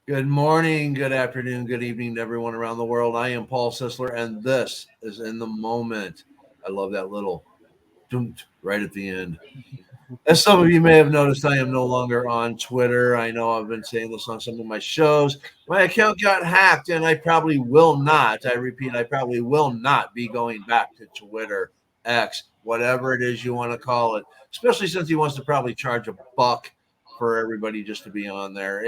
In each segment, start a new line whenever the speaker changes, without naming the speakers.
Good morning, good afternoon, good evening to everyone around the world. I am Paul Sisler, and this is In the Moment. I love that little doomt right at the end. As some of you may have noticed, I am no longer on Twitter. I know I've been saying this on some of my shows. My account got hacked, and I probably will not, I repeat, I probably will not be going back to Twitter, X, whatever it is you want to call it, especially since he wants to probably charge a buck for everybody just to be on there.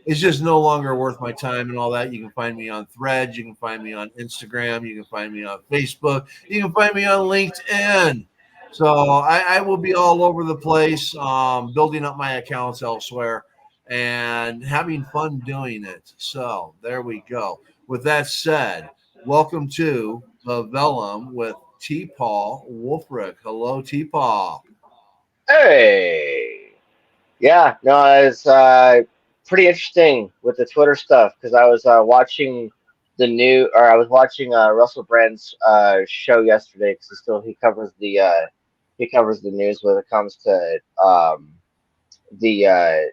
It's just no longer worth my time and all that. You can find me on Threads. You can find me on Instagram. You can find me on Facebook. You can find me on LinkedIn. So I will be all over the place, building up my accounts elsewhere and having fun doing it. So there we go. With that said, welcome to the Vellum with T. Paul Wolfrick. Hello, T. Paul.
Hey, yeah, no, it's pretty interesting with the Twitter stuff because I was watching I was watching Russell Brand's show yesterday because he covers the news when it comes to the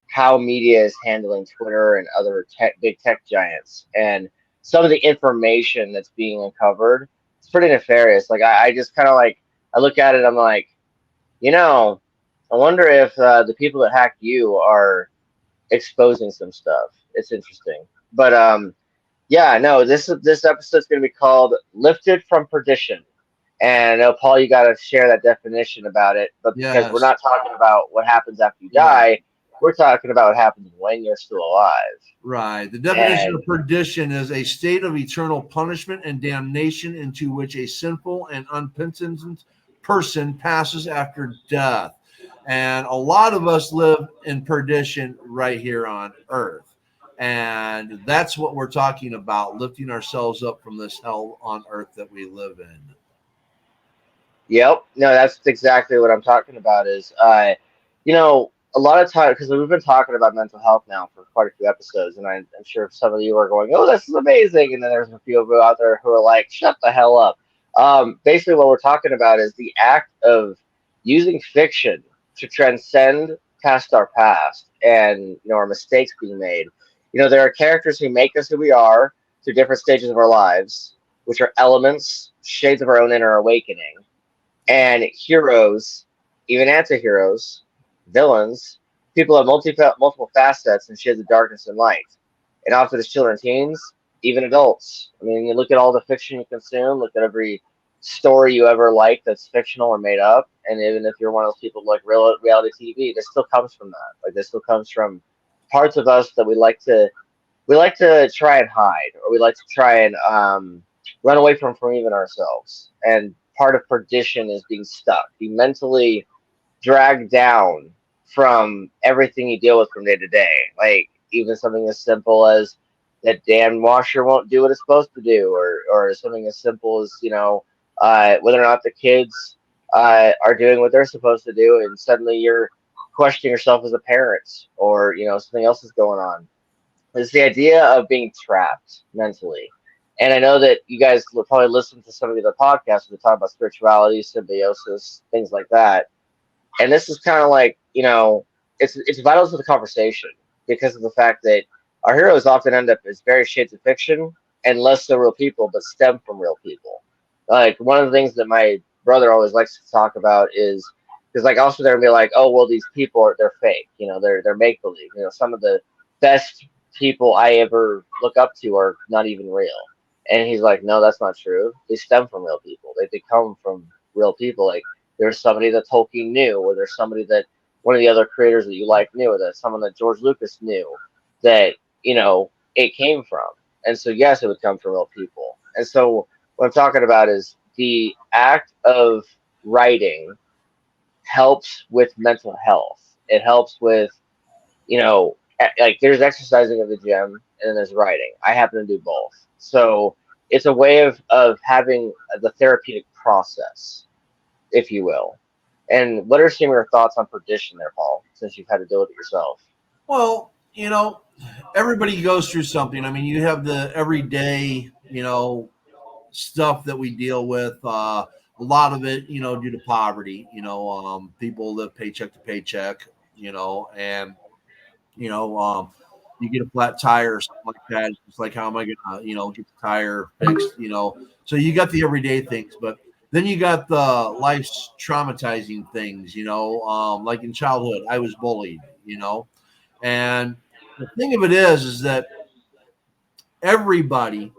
how media is handling Twitter and other big tech giants and some of the information that's being uncovered. It's pretty nefarious. Like I just kind of like I look at it, I'm like. You know, I wonder if the people that hacked you are exposing some stuff. It's interesting, but yeah, no. This episode's going to be called "Lifted from Perdition," and I know Paul, you got to share that definition about it. But because we're
Yes,
not talking about what happens after you
right.
die, we're talking about what happens when you're still alive.
Right. The definition
And
of perdition is a state of eternal punishment and damnation into which a sinful and unpenitent person passes after death. And a lot of us live in perdition right here on earth. And that's what we're talking about, lifting ourselves up from this hell on earth that we live in.
yep, no, that's exactly what I'm talking about. A lot of time because we've been talking about mental health now for quite a few episodes, and I'm sure some of you are going, "Oh, this is amazing," and then there's a few of you out there who are like, "Shut the hell up." Basically, what we're talking about is the act of using fiction to transcend past our past and our mistakes being made. There are characters who make us who we are through different stages of our lives, which are elements, shades of our own inner awakening and heroes, even anti-heroes, villains, people have multiple facets and shades of darkness and light. And often as children and teens, even adults. I mean, you look at all the fiction you consume, look at every story you ever like that's fictional or made up, and even if you're one of those people like reality TV, this still comes from that. Like this still comes from parts of us that we like to try and hide, or we like to try and run away from even ourselves. And part of perdition is being stuck, being mentally dragged down from everything you deal with from day to day. Like even something as simple as that damn washer won't do what it's supposed to do, or something as simple as whether or not the kids are doing what they're supposed to do, and suddenly you're questioning yourself as a parent, or something else is going on. It's the idea of being trapped mentally. And I know that you guys will probably listen to some of the other podcasts that talk about spirituality, symbiosis, things like that. And this is kind of like, it's vital to the conversation because of the fact that our heroes often end up as various shades of fiction and less so real people, but stem from real people. Like one of the things that my brother always likes to talk about is because like also they're gonna be like, oh well, these people they're fake, they're make believe. Some of the best people I ever look up to are not even real. And he's like, no, that's not true. They stem from real people. They come from real people. Like there's somebody that Tolkien knew, or there's somebody that one of the other creators that you like knew, or that someone that George Lucas knew that it came from. And so yes, it would come from real people. And so what I'm talking about is the act of writing helps with mental health. It helps with like there's exercising at the gym and then there's writing. I happen to do both. So it's a way of having the therapeutic process, if you will. And what are some of your thoughts on perdition there, Paul, since you've had to deal with it yourself?
Well, everybody goes through something. I mean, you have the everyday, stuff that we deal with. A lot of it, due to poverty. People live paycheck to paycheck. And you know, um, you get a flat tire or something like that. It's like, how am I gonna, get the tire fixed? So you got the everyday things, but then you got the life's traumatizing things. Like in childhood, I was bullied. And the thing of it is that everybody,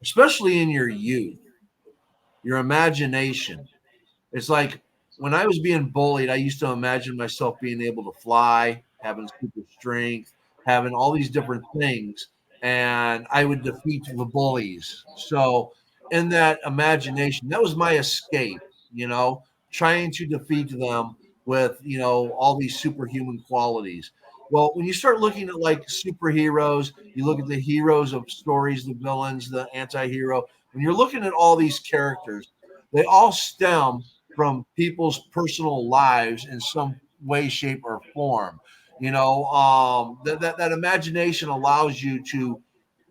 especially in your youth, your imagination. It's like when I was being bullied, I used to imagine myself being able to fly, having super strength, having all these different things, and I would defeat the bullies. So, in that imagination, that was my escape, trying to defeat them with, all these superhuman qualities. Well, when you start looking at like superheroes, you look at the heroes of stories, the villains, the anti hero. When you're looking at all these characters, they all stem from people's personal lives in some way, shape, or form. That imagination allows you to,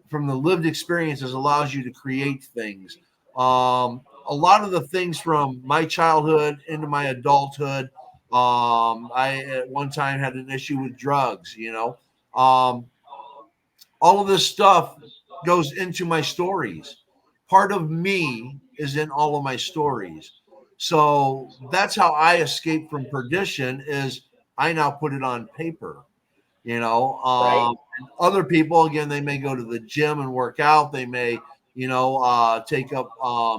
from the lived experiences, allows you to create things. A lot of the things from my childhood into my adulthood, I at one time had an issue with drugs. Um, all of this stuff goes into my stories. Part of me is in all of my stories. So that's how I escape from perdition is I now put it on paper.
Right.
Other people, again, they may go to the gym and work out. They may, take up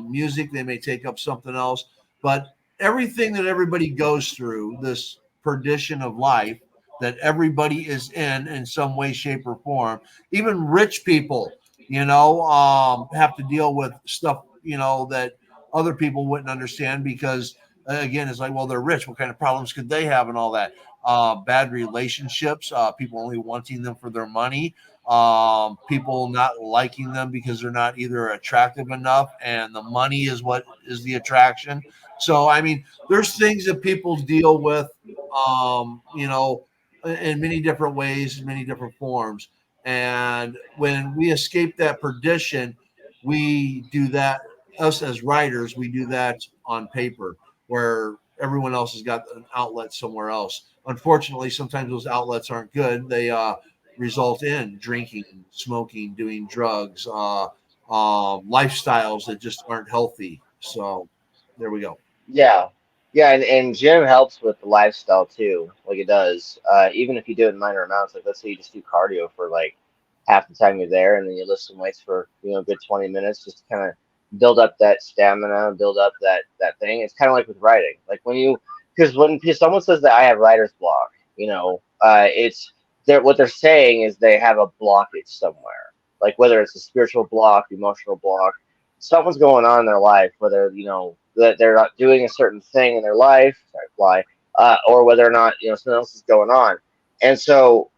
music. They may take up something else. But everything that everybody goes through, this perdition of life that everybody is in some way, shape, or form, even rich people, have to deal with stuff, that other people wouldn't understand because, again, it's like, well, they're rich. What kind of problems could they have and all that? Bad relationships, people only wanting them for their money, people not liking them because they're not either attractive enough, and the money is what is the attraction. So, I mean, there's things that people deal with, in many different ways, many different forms. And when we escape that perdition, we do that, us as writers, we do that on paper where everyone else has got an outlet somewhere else. Unfortunately, sometimes those outlets aren't good. They result in drinking, smoking, doing drugs, lifestyles that just aren't healthy. So there we go.
Yeah. Yeah, and gym helps with the lifestyle too, like it does. Even if you do it in minor amounts, like let's say you just do cardio for like half the time you're there, and then you lift some weights for a good 20 minutes, just to kind of build up that stamina, build up that thing. It's kind of like with writing, like when you because when someone says that I have writer's block, it's what they're saying is they have a blockage somewhere, like whether it's a spiritual block, emotional block, something's going on in their life, whether that they're not doing a certain thing in their life, sorry, fly, or whether or not something else is going on, and so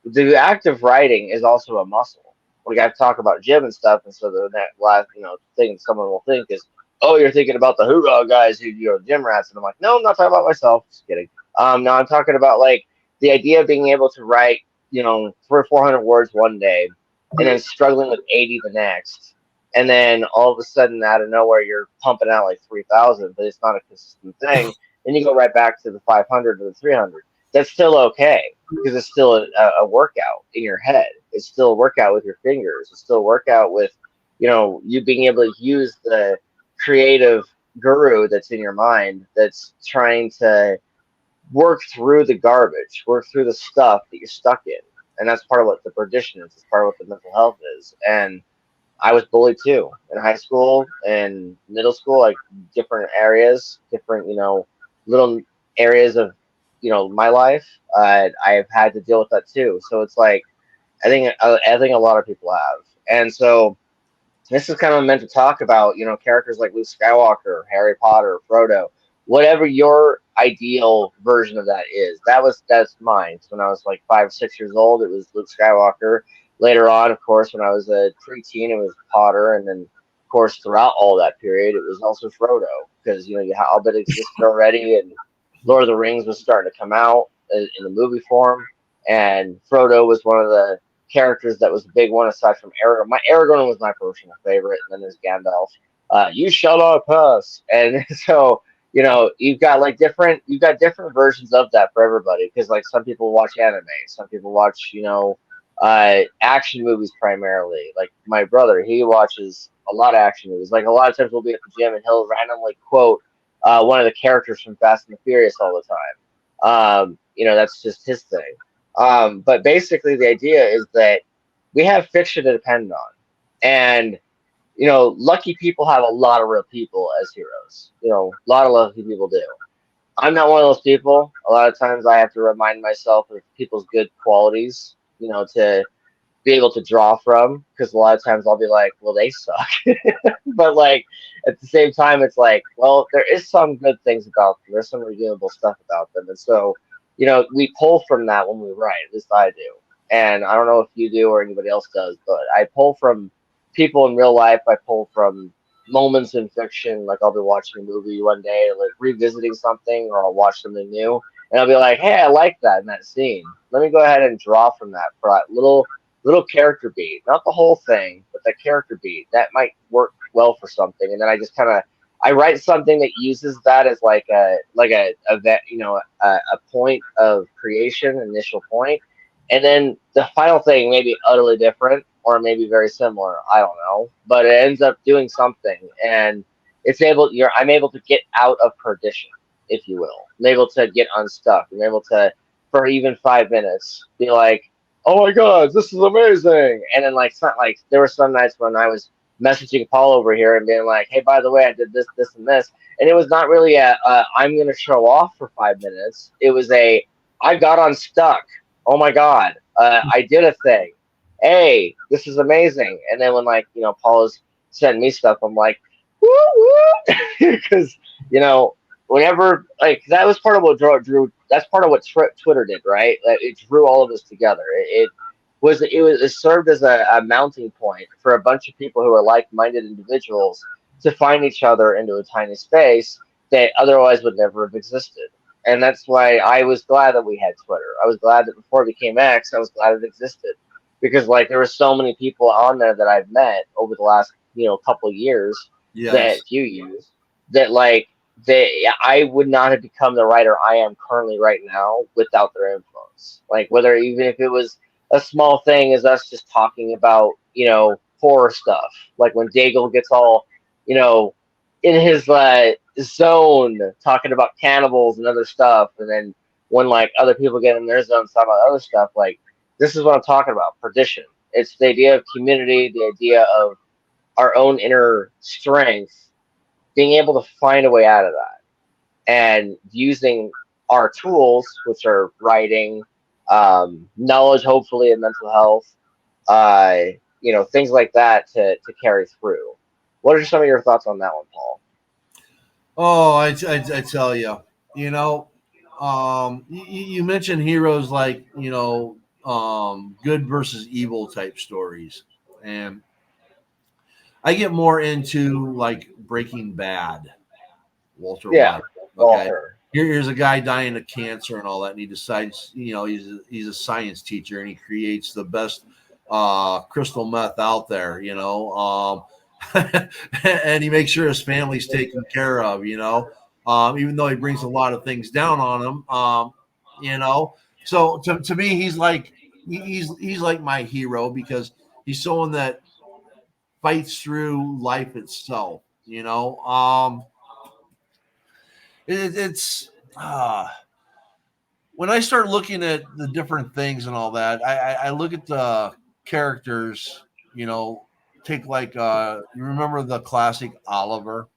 the act of writing is also a muscle. We got to talk about gym and stuff, and so the that last thing someone will think is, oh, you're thinking about the hoorah guys who gym rats, and I'm like, no, I'm not talking about myself. Just kidding. No, I'm talking about like the idea of being able to write 400 words one day, and then struggling with 80 the next, and then all of a sudden out of nowhere you're pumping out like 3,000, but it's not a consistent thing. Then you go right back to the 500 or the 300. That's still okay because it's still a workout in your head. It's still a workout with your fingers. It's still a workout with, you being able to use the creative guru that's in your mind that's trying to work through the garbage, work through the stuff that you're stuck in. And that's part of what the perdition is. It's part of what the mental health is. And I was bullied too in high school and middle school, like different areas, different, little areas of, my life. I've had to deal with that too. So it's like, I think a lot of people have. And so this is kind of meant to talk about, characters like Luke Skywalker, Harry Potter, Frodo, whatever your ideal version of that is. That's mine. So when I was like 5, 6 years old, it was Luke Skywalker. Later on, of course, when I was a preteen, it was Potter, and then of course throughout all that period, it was also Frodo because you had Hobbit existed already, and Lord of the Rings was starting to come out in the movie form, and Frodo was one of the characters that was a big one aside from Aragorn. Aragorn was my personal favorite, and then there's Gandalf. You shall not pass, and so you've got different versions of that for everybody because like some people watch anime, some people watch Action movies primarily. Like my brother, he watches a lot of action movies. Like a lot of times we'll be at the gym and he'll randomly quote one of the characters from Fast and the Furious all the time. That's just his thing. But basically, the idea is that we have fiction to depend on, and lucky people have a lot of real people as heroes. A lot of lucky people do. I'm not one of those people. A lot of times I have to remind myself of people's good qualities, to be able to draw from, because a lot of times I'll be like, well, they suck. But like at the same time, it's like, well, there is some good things about them. There's some redeemable stuff about them. And so, we pull from that when we write, at least I do. And I don't know if you do or anybody else does, but I pull from people in real life. I pull from moments in fiction. Like I'll be watching a movie one day, like revisiting something, or I'll watch something new, and I'll be like, hey, I like that in that scene. Let me go ahead and draw from that for that little character beat, not the whole thing, but that character beat that might work well for something. And then I just kind of I write something that uses that as like a point of creation, initial point, and then the final thing may be utterly different or maybe very similar. I don't know, but it ends up doing something, and I'm able to get out of perdition, if you will. I'm able to get unstuck. I'm able to, for even 5 minutes, be like, oh my god, this is amazing. And then like it's not like there were some nights when I was messaging Paul over here and being like, hey, by the way, I did this, this, and this, and it was not really I'm gonna show off for 5 minutes. It was I got unstuck. Oh my god, I did a thing. Hey, this is amazing. And then when like Paul is sending me stuff, I'm like, woo woo, because whenever like that was part of what drew that's part of what Twitter did, right? It drew all of us together. It served as a mounting point for a bunch of people who are like-minded individuals to find each other into a tiny space that otherwise would never have existed. And that's why I was glad that we had Twitter. I was glad that before it became X, I was glad it existed, because like there were so many people on there that I've met over the last couple of years,
Yes.
that few years, that like I would not have become the writer I am currently right now without their influence. Like whether even if it was a small thing as us just talking about horror stuff, like when Daigle gets all in his zone talking about cannibals and other stuff, and then when like other people get in their zone talking about other stuff, like this is what I'm talking about. Perdition. It's the idea of community, the idea of our own inner strength, being able to find a way out of that, and using our tools, which are writing, knowledge, hopefully, and mental health, things like that to carry through. What are some of your thoughts on that one, Paul?
Oh, I tell you, you mentioned heroes like good versus evil type stories, and I get more into like Breaking Bad, Walter
Yeah,
White. Okay,
Walter.
here's a guy dying of cancer and all that, and he decides, he's a science teacher, and he creates the best crystal meth out there. And he makes sure his family's taken care of. Even though he brings a lot of things down on him. You know, so to me, he's like my hero because he's someone that fights through life itself. It's when I start looking at the different things and all that, I look at the characters. Take like you remember the classic Oliver.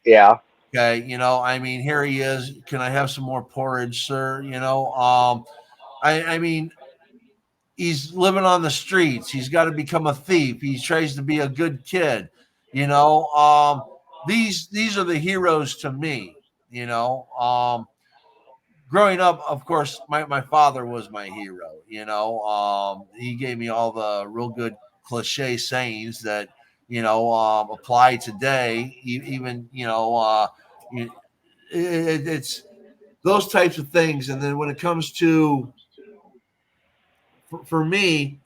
Yeah.
Okay, I mean, here he is. Can I have some more porridge, sir? I mean, he's living on the streets. He's got to become a thief. He tries to be a good kid. You know, these are the heroes to me. Growing up, of course, my father was my hero. He gave me all the real good cliche sayings that apply today. Even it's those types of things. And then when it comes to for me,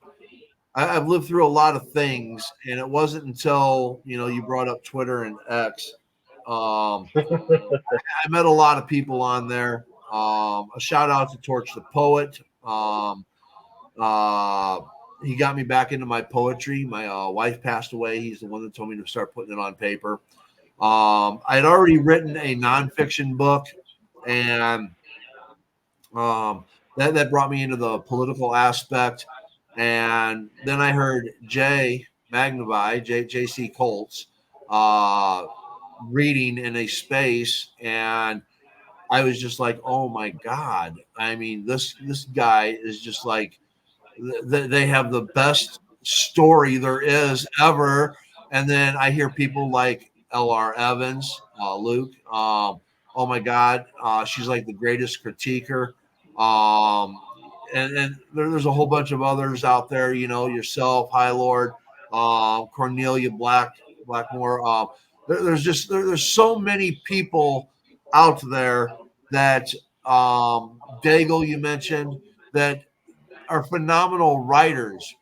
I've lived through a lot of things, and it wasn't until you brought up Twitter and X. I met a lot of people on there. A shout out to Torch the Poet. Uh, he got me back into my poetry. My wife passed away. He's the one that told me to start putting it on paper. I had already written a nonfiction book, and that brought me into the political aspect. And then I heard Jay Magnavy, JC Colts, uh, reading in a space, and I was just like, oh my god! I mean, this guy is just like they have the best story there is ever. And then I hear people like L.R. Evans, Luke. Oh my God, she's like the greatest critiquer. Um, and there's a whole bunch of others out there. You know, yourself, High Lord, Cornelia Blackmore. There's so many people out there that Daigle you mentioned that are phenomenal writers.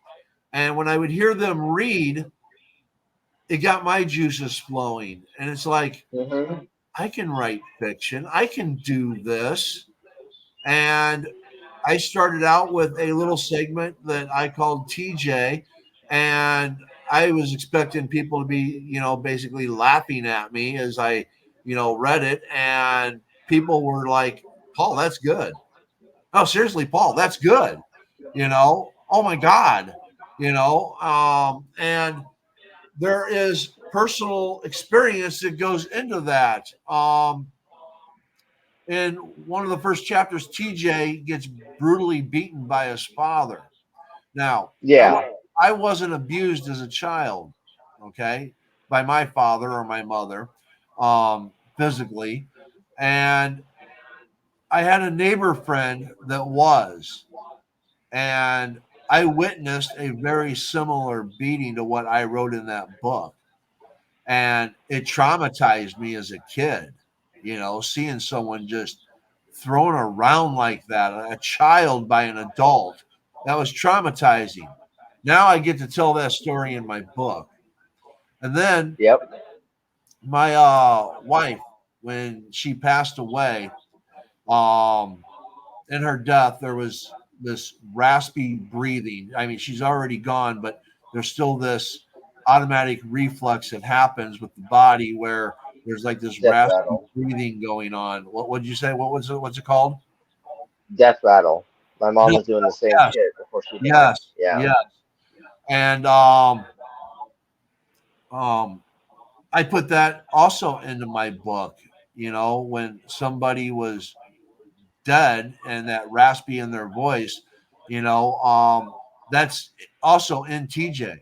And when I would hear them read, it got my juices flowing. And it's like,
Mm-hmm.
I can write fiction. I can do this. And I started out with a little segment that I called TJ. And I was expecting people to be, basically laughing at me as I, read it. And people were like, Paul, that's good. Oh, seriously, Paul, that's good. Oh my God, and there is personal experience that goes into that. In one of the first chapters, TJ gets brutally beaten by his father. Now,
Yeah.
I wasn't abused as a child, okay, by my father or my mother, physically. And I had a neighbor friend that was. And I witnessed a very similar beating to what I wrote in that book. And it traumatized me as a kid, seeing someone just thrown around like that, a child by an adult. That was traumatizing. Now I get to tell that story in my book. And then
Yep.
my wife, when she passed away, um, in her death, there was this raspy breathing. I mean, she's already gone, but there's still this automatic reflex that happens with the body where there's like this
Death
raspy
rattle.
breathing going on. What would you say? What's it called?
Death rattle. My mom
No,
was doing the same
yes,
shit before she died.
yes,
Yeah.
yes. And um, I put that also into my book. When somebody was dead and that raspy in their voice, that's also in TJ,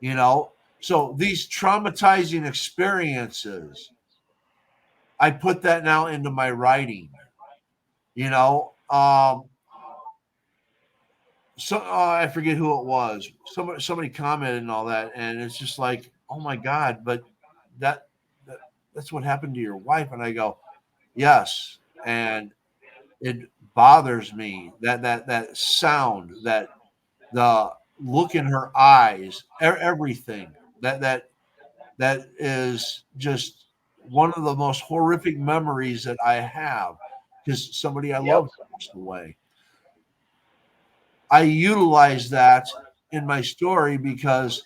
you know. So these traumatizing experiences, I put that now into my writing, you know. So I forget who it was. Somebody commented and all that, and it's just like, oh my God, but that, that that's what happened to your wife. And I go, yes, and it bothers me that sound, that the look in her eyes, everything that is just one of the most horrific memories that I have because somebody I
Yep.
love passed away. I utilize that in my story because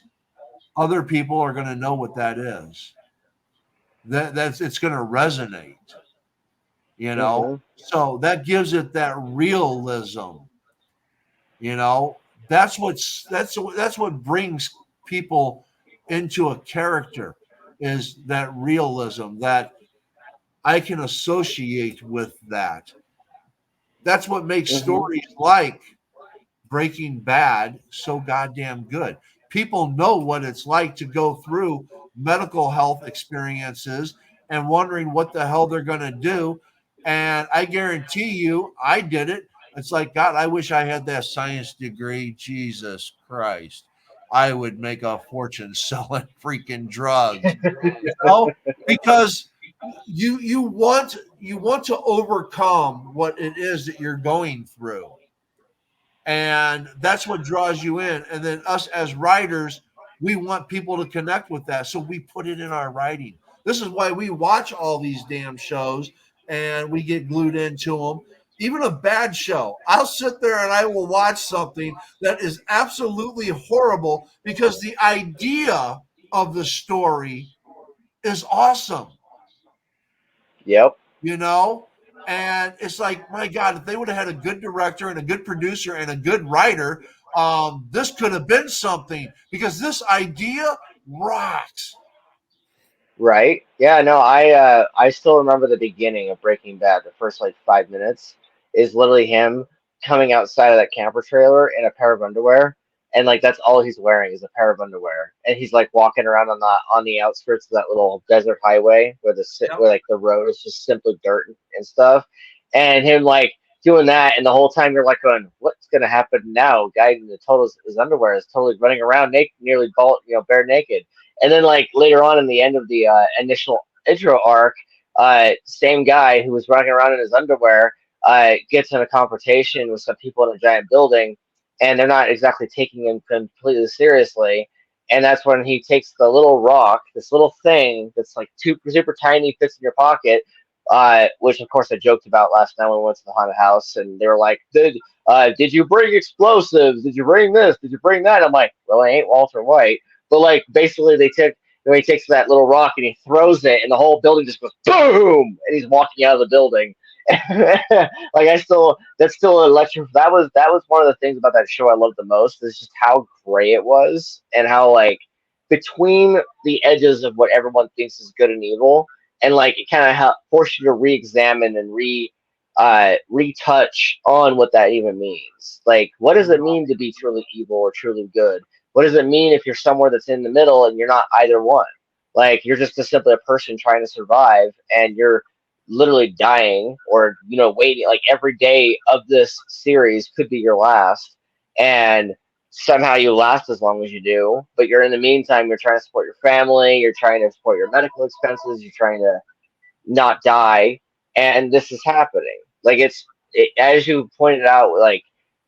other people are going to know what that is. That's it's going to resonate, you know.
Mm-hmm.
So that gives it that realism. You know, that's what brings people into a character is that realism that I can associate with that. That's what makes
Mm-hmm.
stories like Breaking Bad so goddamn good. People know what it's like to go through medical health experiences and wondering what the hell they're going to do. And I guarantee you, I did it. It's like, God, I wish I had that science degree. Jesus Christ. I would make a fortune selling freaking drugs, because you want to overcome what it is that you're going through, and that's what draws you in. And then us as writers, we want people to connect with that, so we put it in our writing. This is why we watch all these damn shows and we get glued into them, even a bad show. I'll sit there and I will watch something that is absolutely horrible because the idea of the story is awesome.
Yep.
You know? And it's like, my God, if they would have had a good director and a good producer and a good writer, this could have been something because this idea rocks.
Right. Yeah, no, I still remember the beginning of Breaking Bad. The first like 5 minutes is literally him coming outside of that camper trailer in a pair of underwear, and like that's all he's wearing is a pair of underwear, and he's like walking around on the outskirts of that little desert highway where
Yep.
where like the road is just simply dirt and stuff, and him like doing that, and the whole time you're like going, what's gonna happen now? Guy in the total his underwear is totally running around naked, nearly bald, bare naked. And then, like later on in the end of the initial intro arc, same guy who was running around in his underwear gets in a confrontation with some people in a giant building, and they're not exactly taking him completely seriously. And that's when he takes the little rock, this little thing that's like super tiny, fits in your pocket. Which of course I joked about last night when we went to the haunted house, and they were like, did you bring explosives? Did you bring this? Did you bring that?" I'm like, "Well, I ain't Walter White." But like basically he takes that little rock and he throws it and the whole building just goes boom and he's walking out of the building. Like that's still electric. That was one of the things about that show I loved the most is just how gray it was and how like between the edges of what everyone thinks is good and evil, and like it kind of forced you to re-examine and retouch on what that even means. Like, what does it mean to be truly evil or truly good? What does it mean if you're somewhere that's in the middle and you're not either one? Like, you're just simply a person trying to survive, and you're literally dying, or waiting. Like every day of this series could be your last, and somehow you last as long as you do. But you're in the meantime, you're trying to support your family, you're trying to support your medical expenses, you're trying to not die, and this is happening. Like as you pointed out, like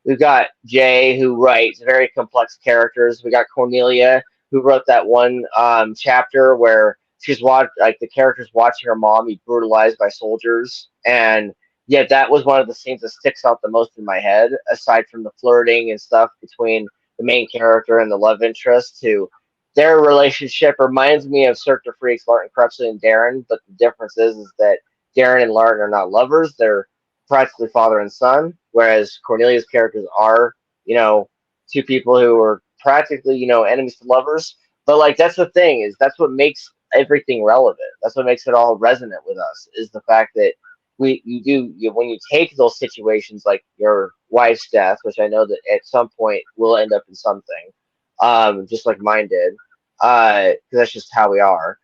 we've got Jay who writes very complex characters. We got Cornelia who wrote that one chapter where she's like the character's watching her mom be brutalized by soldiers, and yet that was one of the scenes that sticks out the most in my head, aside from the flirting and stuff between the main character and the love interest. To their relationship reminds me of Cirque du Freaks, Larton Crepsley and Darren, but the difference is that Darren and Larton are not lovers. They're practically father and son, whereas Cornelia's characters are, two people who are practically, enemies to lovers. But like that's the thing, is that's what makes everything relevant. That's what makes it all resonant with us, is the fact that when you take those situations like your wife's death, which I know that at some point will end up in something, just like mine did, because that's just how we are.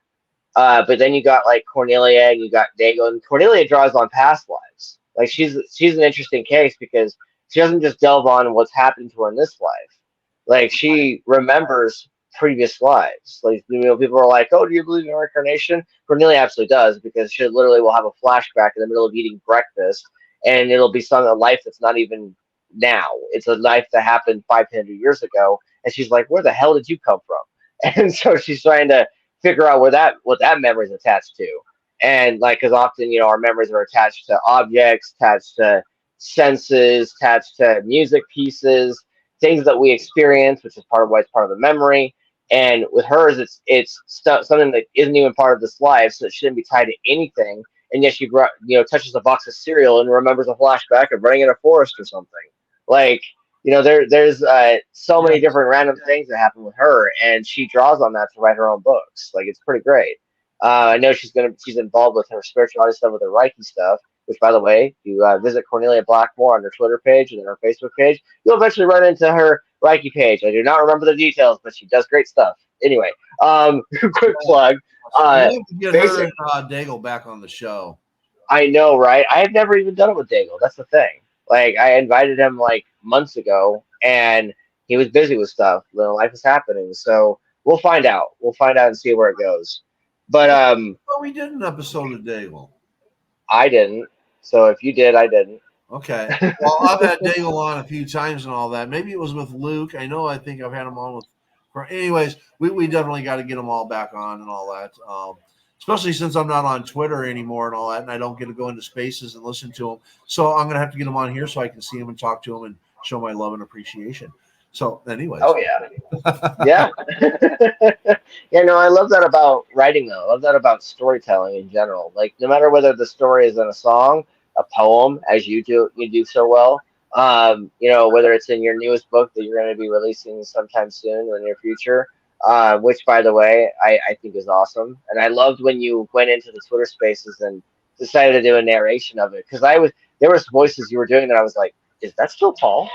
But then you got like Cornelia and you got Dago, and Cornelia draws on past lives. Like she's an interesting case because she doesn't just delve on what's happened to her in this life. Like she remembers previous lives. Like people are like, "Oh, do you believe in reincarnation?" Cornelia absolutely does, because she literally will have a flashback in the middle of eating breakfast, and it'll be a life that's not even now. It's a life that happened 500 years ago, and she's like, "Where the hell did you come from?" And so she's trying to figure out what that memory is attached to. And like, because often our memories are attached to objects, attached to senses, attached to music pieces, things that we experience, which is part of why it's part of the memory. And with hers, it's something that isn't even part of this life, so it shouldn't be tied to anything. And yet she touches a box of cereal and remembers a flashback of running in a forest or something. Like, there's so many different random things that happen with her, and she draws on that to write her own books. Like, it's pretty great. I know she's involved with her spirituality stuff, with her Reiki stuff. Which, by the way, if you visit Cornelia Blackmore on her Twitter page and then her Facebook page, you'll eventually run into her Reiki page. I do not remember the details, but she does great stuff. Anyway, quick plug.
We need to get her and Daigle back on the show.
I know, right? I have never even done it with Daigle. That's the thing. Like, I invited him like months ago, and he was busy with stuff. Life is happening, so we'll find out. We'll find out and see where it goes. But
well, we did an episode of Daigle.
I didn't. So if you did, I didn't.
Okay. Well, I've had Daigle on a few times and all that. Maybe it was with Luke. I think I've had him on with. Anyways, we definitely got to get them all back on and all that. especially since I'm not on Twitter anymore and all that, and I don't get to go into spaces and listen to them. So I'm going to have to get them on here so I can see them and talk to them and show my love and appreciation. So, anyways.
Oh yeah. Yeah. Yeah, no, I love that about writing though. I love that about storytelling in general. Like no matter whether the story is in a song, a poem, as you do so well. Whether it's in your newest book that you're going to be releasing sometime soon in the near future, which by the way, I think is awesome. And I loved when you went into the Twitter spaces and decided to do a narration of it because there was voices you were doing that I was like, is that still Paul?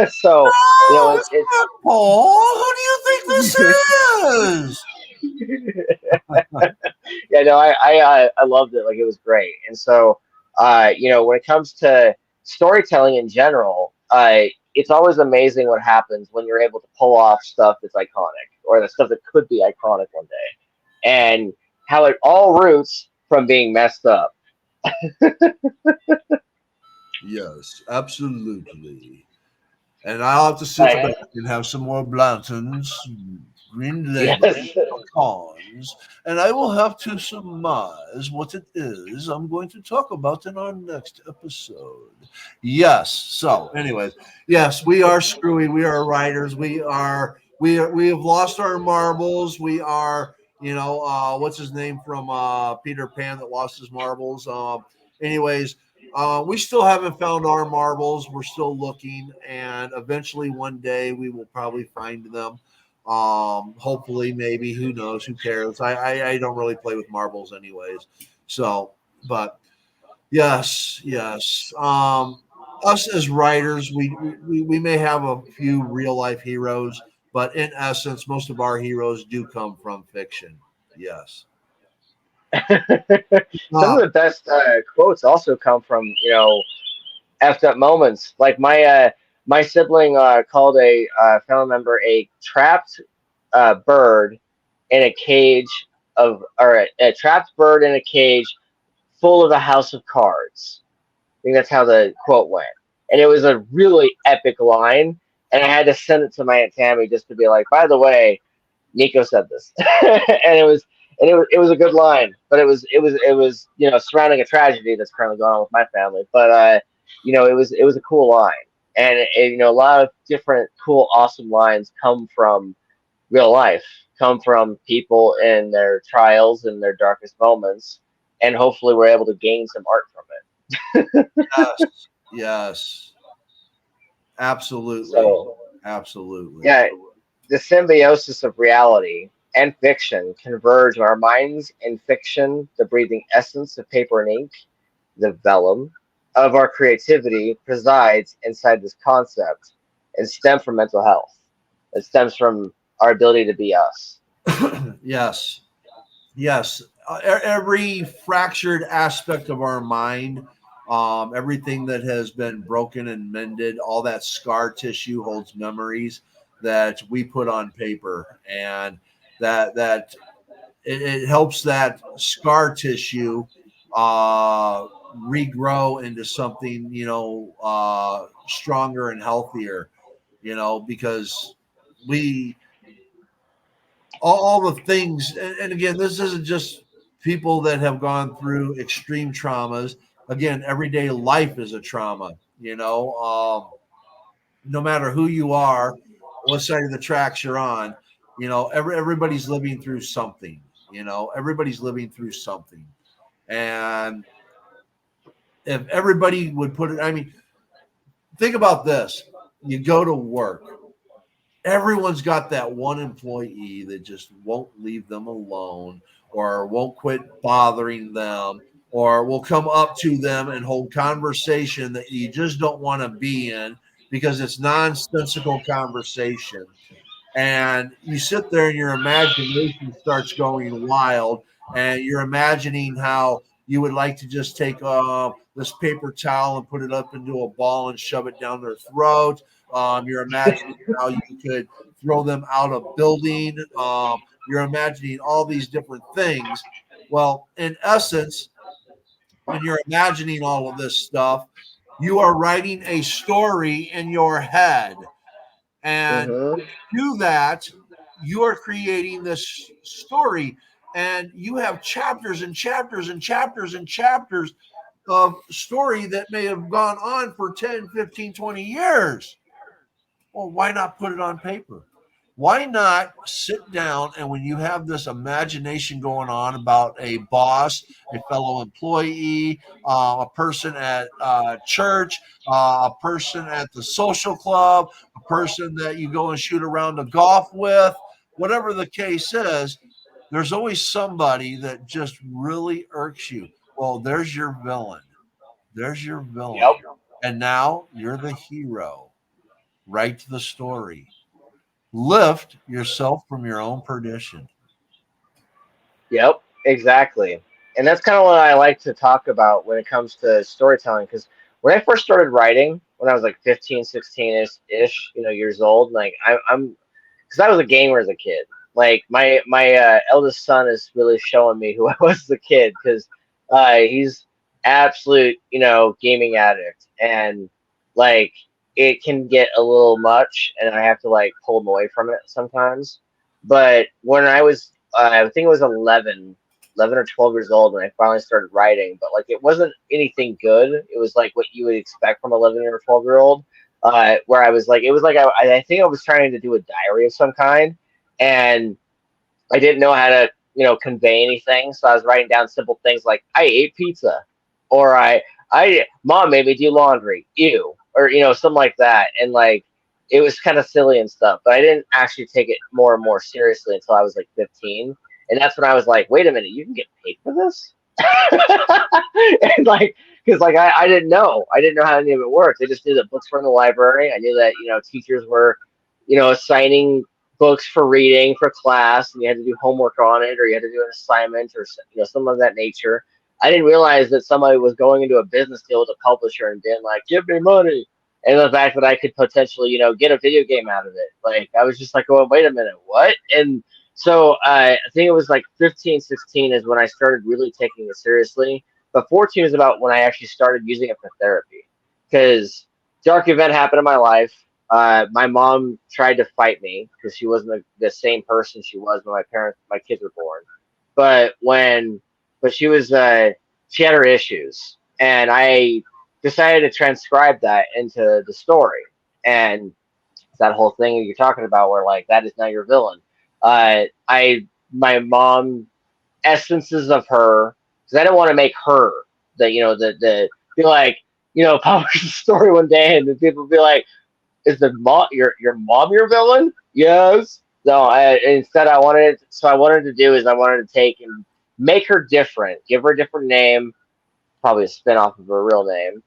So,
Oh,
it,
it's
it's
not Paul. Who do you think this is?
yeah, no, I loved it. Like it was great. And so, when it comes to storytelling in general, it's always amazing what happens when you're able to pull off stuff that's iconic or the stuff that could be iconic one day, and how it all roots from being messed up.
Yes, absolutely. And I'll have to sit
Like,
back and have some more Blanton's, green label,
yes.
pecans, and I will have to surmise what it is I'm going to talk about in our next episode. Yes. So, anyways, yes, we are screwy. We are writers. We have lost our marbles. We are, what's his name from Peter Pan that lost his marbles. Anyways, we still haven't found our marbles. We're still looking, and eventually one day we will probably find them. Hopefully, maybe, who knows? Who cares? I don't really play with marbles, anyways. So, but yes, yes. Us as writers, we may have a few real life heroes, but in essence, most of our heroes do come from fiction. Yes.
Some of
Uh,
the best quotes also come from effed up moments. Like my sibling called a family member a trapped bird in a cage or a trapped bird in a cage full of a house of cards. I think that's how the quote went, and it was a really epic line. And I had to send it to my aunt Tammy just to be like, by the way, Nico said this, and it was a good line, but it was surrounding a tragedy that's currently going on with my family, but it was a cool line, and a lot of different cool awesome lines come from real life, come from people in their trials and their darkest moments, and hopefully we're able to gain some art from it.
yes. Yes. Absolutely.
So
Absolutely.
yeah, the symbiosis of reality and fiction converge when our minds in fiction, the breathing essence of paper and ink, the vellum of our creativity presides inside this concept and stem from mental health. It stems from our ability to be us.
Yes. Yes. Every fractured aspect of our mind, everything that has been broken and mended, all that scar tissue holds memories that we put on paper, and that it helps that scar tissue regrow into something stronger and healthier. Because we all the things, and again, this isn't just people that have gone through extreme traumas. Again, everyday life is a trauma. No matter who you are, what side of the tracks you're on, everybody's living through something. Everybody's living through something, and if everybody would put it, I mean, think about this: you go to work, everyone's got that one employee that just won't leave them alone or won't quit bothering them or will come up to them and hold conversation that you just don't want to be in because it's nonsensical conversation, and you sit there and your imagination starts going wild, and you're imagining how you would like to just take this paper towel and put it up into a ball and shove it down their throat. You're imagining how you could throw them out of building. You're imagining all these different things. Well, in essence, when you're imagining all of this stuff, you are writing a story in your head, and
Hmm.
when you do that, you are creating this story. And you have chapters and chapters and chapters and chapters of story that may have gone on for 10, 15, 20 years. Well, why not put it on paper? Why not sit down and when you have this imagination going on about a boss, a fellow employee, a person at church, a person at the social club, a person that you go and shoot around the golf with, whatever the case is, there's always somebody that just really irks you. Well, there's your villain. There's your villain.
Yep.
And now you're the hero. Write the story. Lift yourself from your own perdition.
Yep, exactly. And that's kind of what I like to talk about when it comes to storytelling. Because when I first started writing, when I was like 15, 16 ish, years old, like I'm, because I was a gamer as a kid. Like my eldest son is really showing me who I was as a kid because he's absolute, gaming addict, and like it can get a little much, and I have to like pull him away from it sometimes. But when I was I think it was 11 or 12 years old when I finally started writing, but like it wasn't anything good. It was like what you would expect from 11 or 12-year old, where I was like, it was like I think I was trying to do a diary of some kind, and I didn't know how to, convey anything. So I was writing down simple things like I ate pizza, or mom made me do laundry, ew, or something like that, and like it was kind of silly and stuff. But I didn't actually take it more and more seriously until I was like 15, and that's when I was like, wait a minute, you can get paid for this. And like, because like I didn't know how any of it worked. I just knew that books were in the library. I knew that teachers were assigning books for reading for class, and you had to do homework on it, or you had to do an assignment, or something of that nature. I didn't realize that somebody was going into a business deal with a publisher and being like, give me money, and the fact that I could potentially get a video game out of it. Like I was just like, oh wait a minute, what? And so I think it was like 15, 16 is when I started really taking it seriously. But 14 is about when I actually started using it for therapy. Because dark event happened in my life. My mom tried to fight me because she wasn't the same person she was when my kids were born. But she was, she had her issues, and I decided to transcribe that into the story. And that whole thing you're talking about, where like that is now your villain. My mom essences of her, because I didn't want to make her the be like publish the story one day and then people be like, is the mom your mom your villain? Yes. No, instead I wanted to do is I wanted to take and make her different, give her a different name, probably a spin-off of her real name.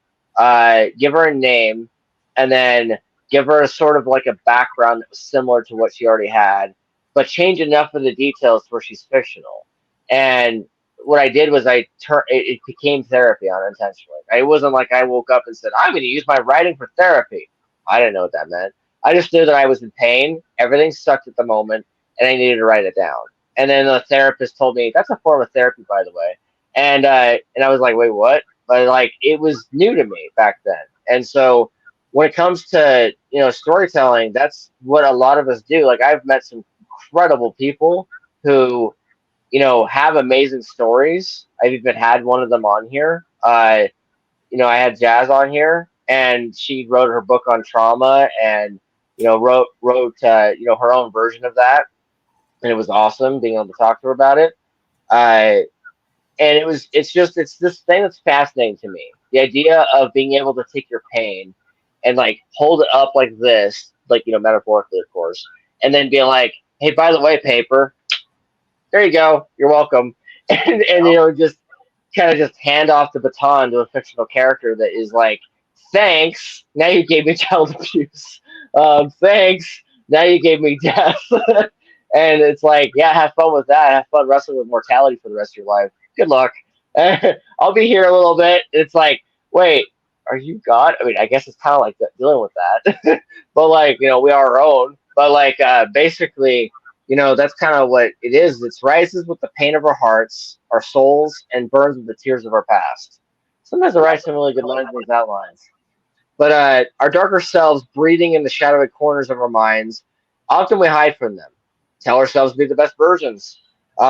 Give her a name, and then give her a sort of like a background that was similar to what she already had, but change enough of the details where she's fictional. And what I did was it became therapy unintentionally. It wasn't like I woke up and said, I'm going to use my writing for therapy. I didn't know what that meant. I just knew that I was in pain. Everything sucked at the moment, and I needed to write it down. And then the therapist told me, that's a form of therapy, by the way. And I was like, wait, what? But like it was new to me back then. And so when it comes to storytelling, that's what a lot of us do. Like I've met some incredible people who have amazing stories. I've even had one of them on here. I had Jazz on here, and she wrote her book on trauma, and wrote her own version of that, and it was awesome being able to talk to her about it. And it's this thing that's fascinating to me. The idea of being able to take your pain and like hold it up like this, like, metaphorically, of course, and then be like, hey, by the way, paper, there you go. You're welcome. And just kind of just hand off the baton to a fictional character that is like, thanks. Now you gave me child abuse. Thanks. Now you gave me death. And it's like, yeah, have fun with that. Have fun wrestling with mortality for the rest of your life. Good luck. I'll be here a little bit. It's like, wait, are you God? I mean, I guess it's kind of like dealing with that. But like, we are our own. But like, basically, that's kind of what it is. It rises with the pain of our hearts, our souls, and burns with the tears of our past. Sometimes I write some really good lines in these outlines. But our darker selves breathing in the shadowy corners of our minds, often we hide from them. Tell ourselves to be the best versions.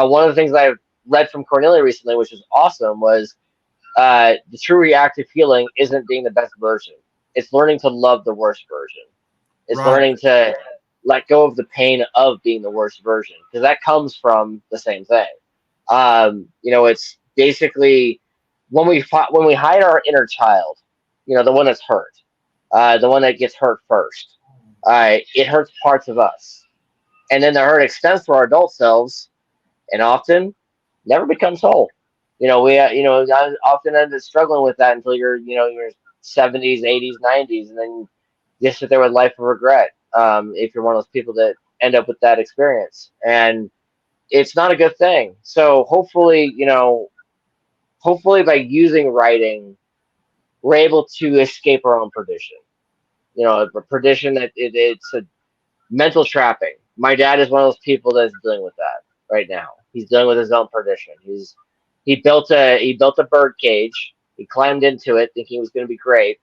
One of the things I read from Cornelia recently, which was awesome, was the true reactive healing isn't being the best version. It's learning to love the worst version. It's
Right.
learning to let go of the pain of being the worst version, because that comes from the same thing. It's basically when we hide our inner child, the one that's hurt, the one that gets hurt first. It hurts parts of us, and then the hurt extends to our adult selves, and often never becomes whole. I often end up struggling with that until your 70s, 80s, 90s, and then you sit there with life of regret. If you're one of those people that end up with that experience, and it's not a good thing. So hopefully by using writing, we're able to escape our own perdition. A perdition that it's a mental trapping. My dad is one of those people that's dealing with that right now. He's dealing with his own perdition. He built a bird cage. He climbed into it thinking it was going to be great.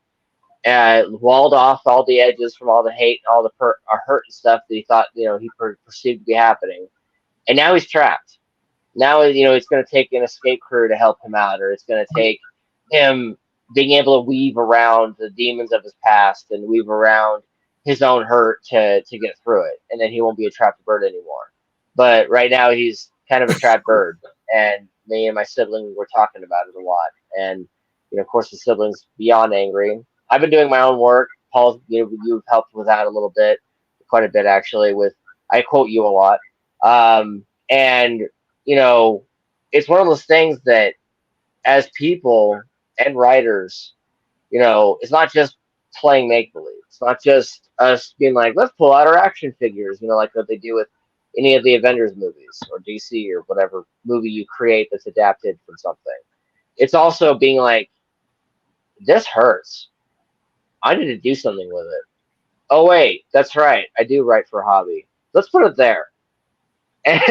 Walled off all the edges from all the hate and all the hurt and stuff that he thought he perceived to be happening, and now he's trapped. Now it's going to take an escape crew to help him out, or it's going to take him being able to weave around the demons of his past and weave around his own hurt to get through it, and then he won't be a trapped bird anymore. But right now he's kind of a trapped bird, and me and my sibling were talking about it a lot, and of course the siblings beyond angry. I've been doing my own work. Paul, you've helped with that a little bit, quite a bit actually. I quote you a lot, and it's one of those things that as people and writers, it's not just playing make believe. It's not just us being like, let's pull out our action figures, like what they do with any of the Avengers movies or DC or whatever movie you create that's adapted from something. It's also being like, this hurts. I need to do something with it. Oh wait, that's right. I do write for a hobby. Let's put it there. And,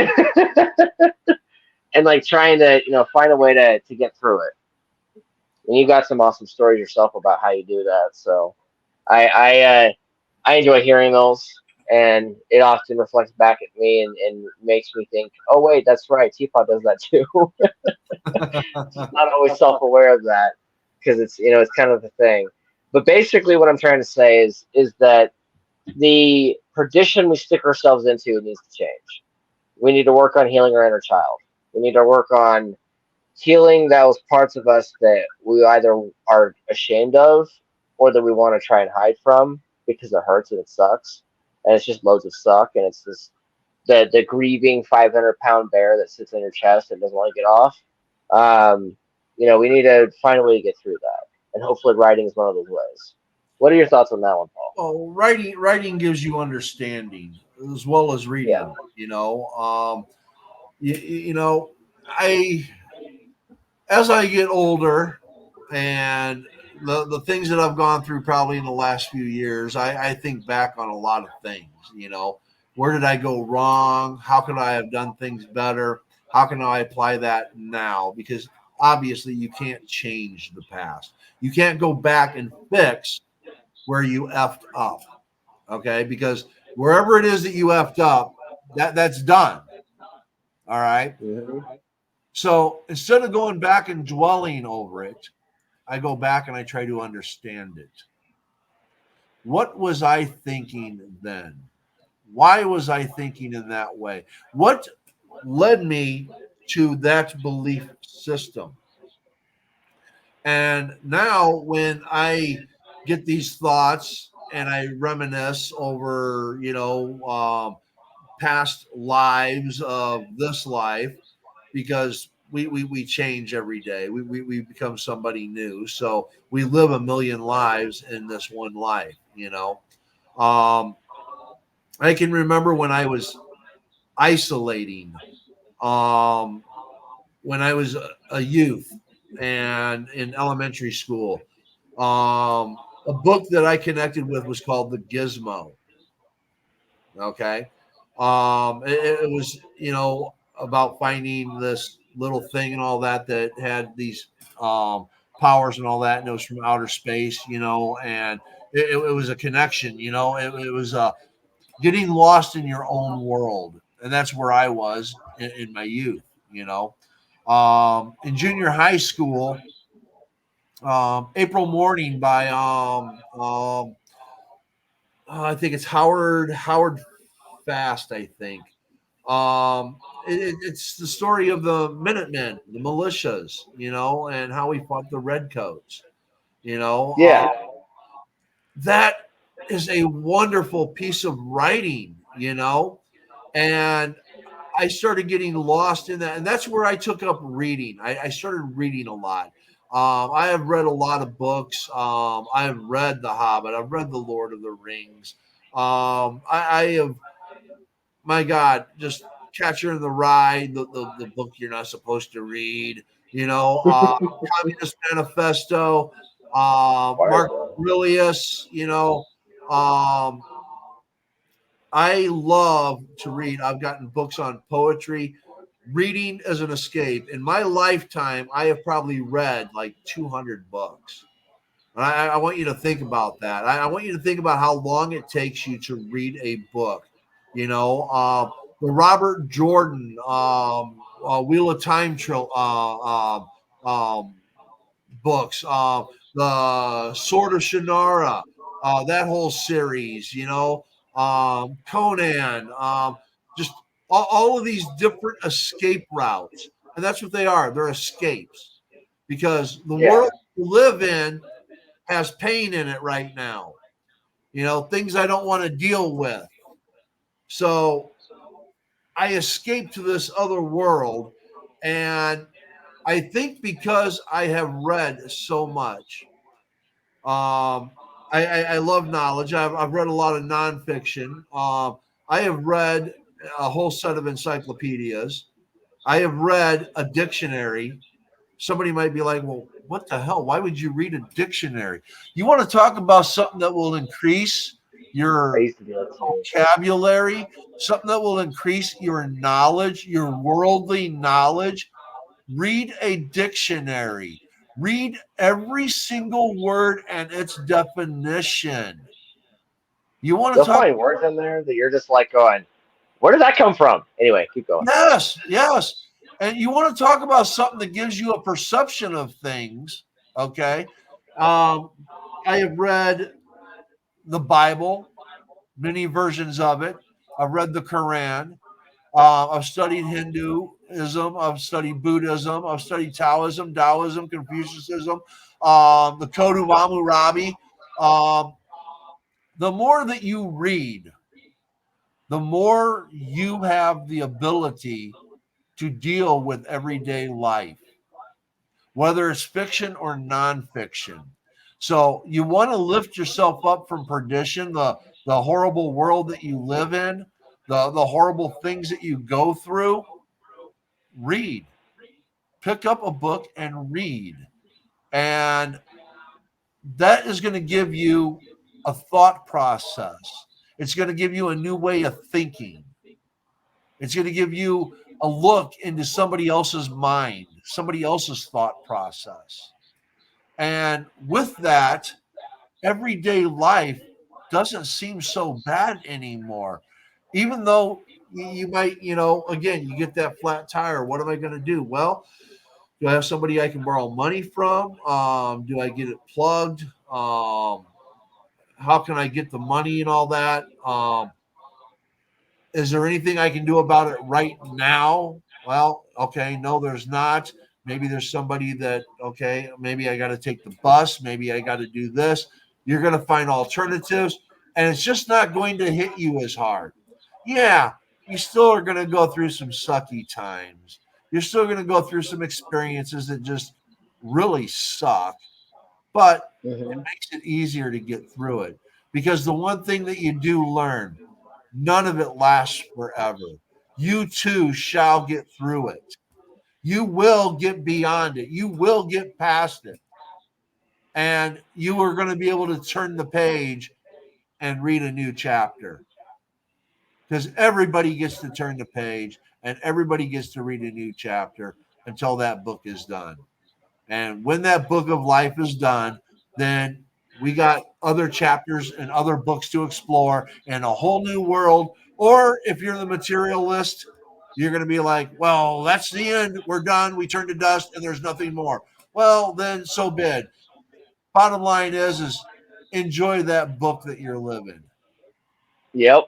and like trying to, find a way to get through it. And you got some awesome stories yourself about how you do that. So I enjoy hearing those, and it often reflects back at me and makes me think, oh wait, that's right, Teapot does that too. Just not always self-aware of that, because it's kind of the thing. But basically, what I'm trying to say is that the perdition we stick ourselves into needs to change. We need to work on healing our inner child. We need to work on healing those parts of us that we either are ashamed of or that we want to try and hide from because it hurts and it sucks. And it's just loads of suck. And it's this the grieving 500-pound bear that sits in your chest and doesn't want to get off. We need to find a way to get through that. And hopefully writing is one of those ways. What are your thoughts on that one, Paul?
Oh, writing gives you understanding as well as reading.
Yeah.
I as I get older and the things that I've gone through probably in the last few years, I think back on a lot of things. Where did I go wrong? How could I have done things better? How can I apply that now? Because obviously you can't change the past. You can't go back and fix where you effed up. Okay, because wherever it is that you effed up, that's done. All right.
Mm-hmm.
So instead of going back and dwelling over it, I go back and I try to understand it. What was I thinking then? Why was I thinking in that way? What led me to that belief system? And now when I get these thoughts and I reminisce over, past lives of this life, because we change every day. We become somebody new. So we live a million lives in this one life. I can remember when I was isolating, um, when I was a youth and in elementary school. A book that I connected with was called The Gizmo. Okay. It was, about finding this little thing and all that had these um, powers and all that. And it was from outer space, and it was a connection, it was getting lost in your own world. And that's where I was. in my youth. In junior high school, April Morning by I think it's Howard Fast. I think it's the story of the Minutemen, the militias, and how we fought the Redcoats. You know,
Yeah.
that is a wonderful piece of writing. And I started getting lost in that, and that's where I took up reading. I started reading a lot. I have read a lot of books. I have read The Hobbit. I've read The Lord of the Rings. I have, my God, just Catcher in the Rye, the book you're not supposed to read. Communist Manifesto, Mark Aurelius. I love to read. I've gotten books on poetry. Reading as an escape. In my lifetime, I have probably read like 200 books. And I want you to think about that. I want you to think about how long it takes you to read a book. The Robert Jordan Wheel of Time books, the Sword of Shannara, that whole series, Conan, just all of these different escape routes. And that's what they are. They're escapes because the world we live in has pain in it right now, things I don't want to deal with. So I escape to this other world. And I think because I have read so much, I love knowledge. I've read a lot of nonfiction. I have read a whole set of encyclopedias. I have read a dictionary. Somebody might be like, well, what the hell? Why would you read a dictionary? You want to talk about something that will increase your vocabulary, something that will increase your knowledge, your worldly knowledge? Read a dictionary. Read every single word and its definition. You want to
You'll
talk?
find words in there that you're just like going, where did that come from? Anyway, keep going.
Yes. And you want to talk about something that gives you a perception of things, okay? I have read the Bible, many versions of it. I've read the Quran. I've studied Hinduism. I've studied Buddhism. I've studied Taoism, Confucianism, the Code of Hammurabi. The more that you read, the more you have the ability to deal with everyday life, whether it's fiction or nonfiction. So you want to lift yourself up from perdition, the horrible world that you live in, the horrible things that you go through. Read. Pick up a book and read. And that is going to give you a thought process. It's going to give you a new way of thinking. It's going to give you a look into somebody else's mind, somebody else's thought process. And with that, everyday life doesn't seem so bad anymore. Even though you might, again, you get that flat tire. What am I going to do? Well, do I have somebody I can borrow money from? Do I get it plugged? How can I get the money and all that? Is there anything I can do about it right now? Well, okay, no, there's not. Maybe there's somebody that, okay, maybe I got to take the bus. Maybe I got to do this. You're going to find alternatives, and it's just not going to hit you as hard. Yeah, you still are going to go through some sucky times. You're still going to go through some experiences that just really suck, but it makes it easier to get through it. Because the one thing that you do learn, none of it lasts forever. You too shall get through it. You will get beyond it. You will get past it. And you are going to be able to turn the page and read a new chapter. Because everybody gets to turn the page and everybody gets to read a new chapter until that book is done. And when that book of life is done, then we got other chapters and other books to explore and a whole new world. Or if you're the materialist, you're going to be like, well, that's the end. We're done. We turn to dust and there's nothing more. Well, then so be it. Bottom line is enjoy that book that you're living.
Yep.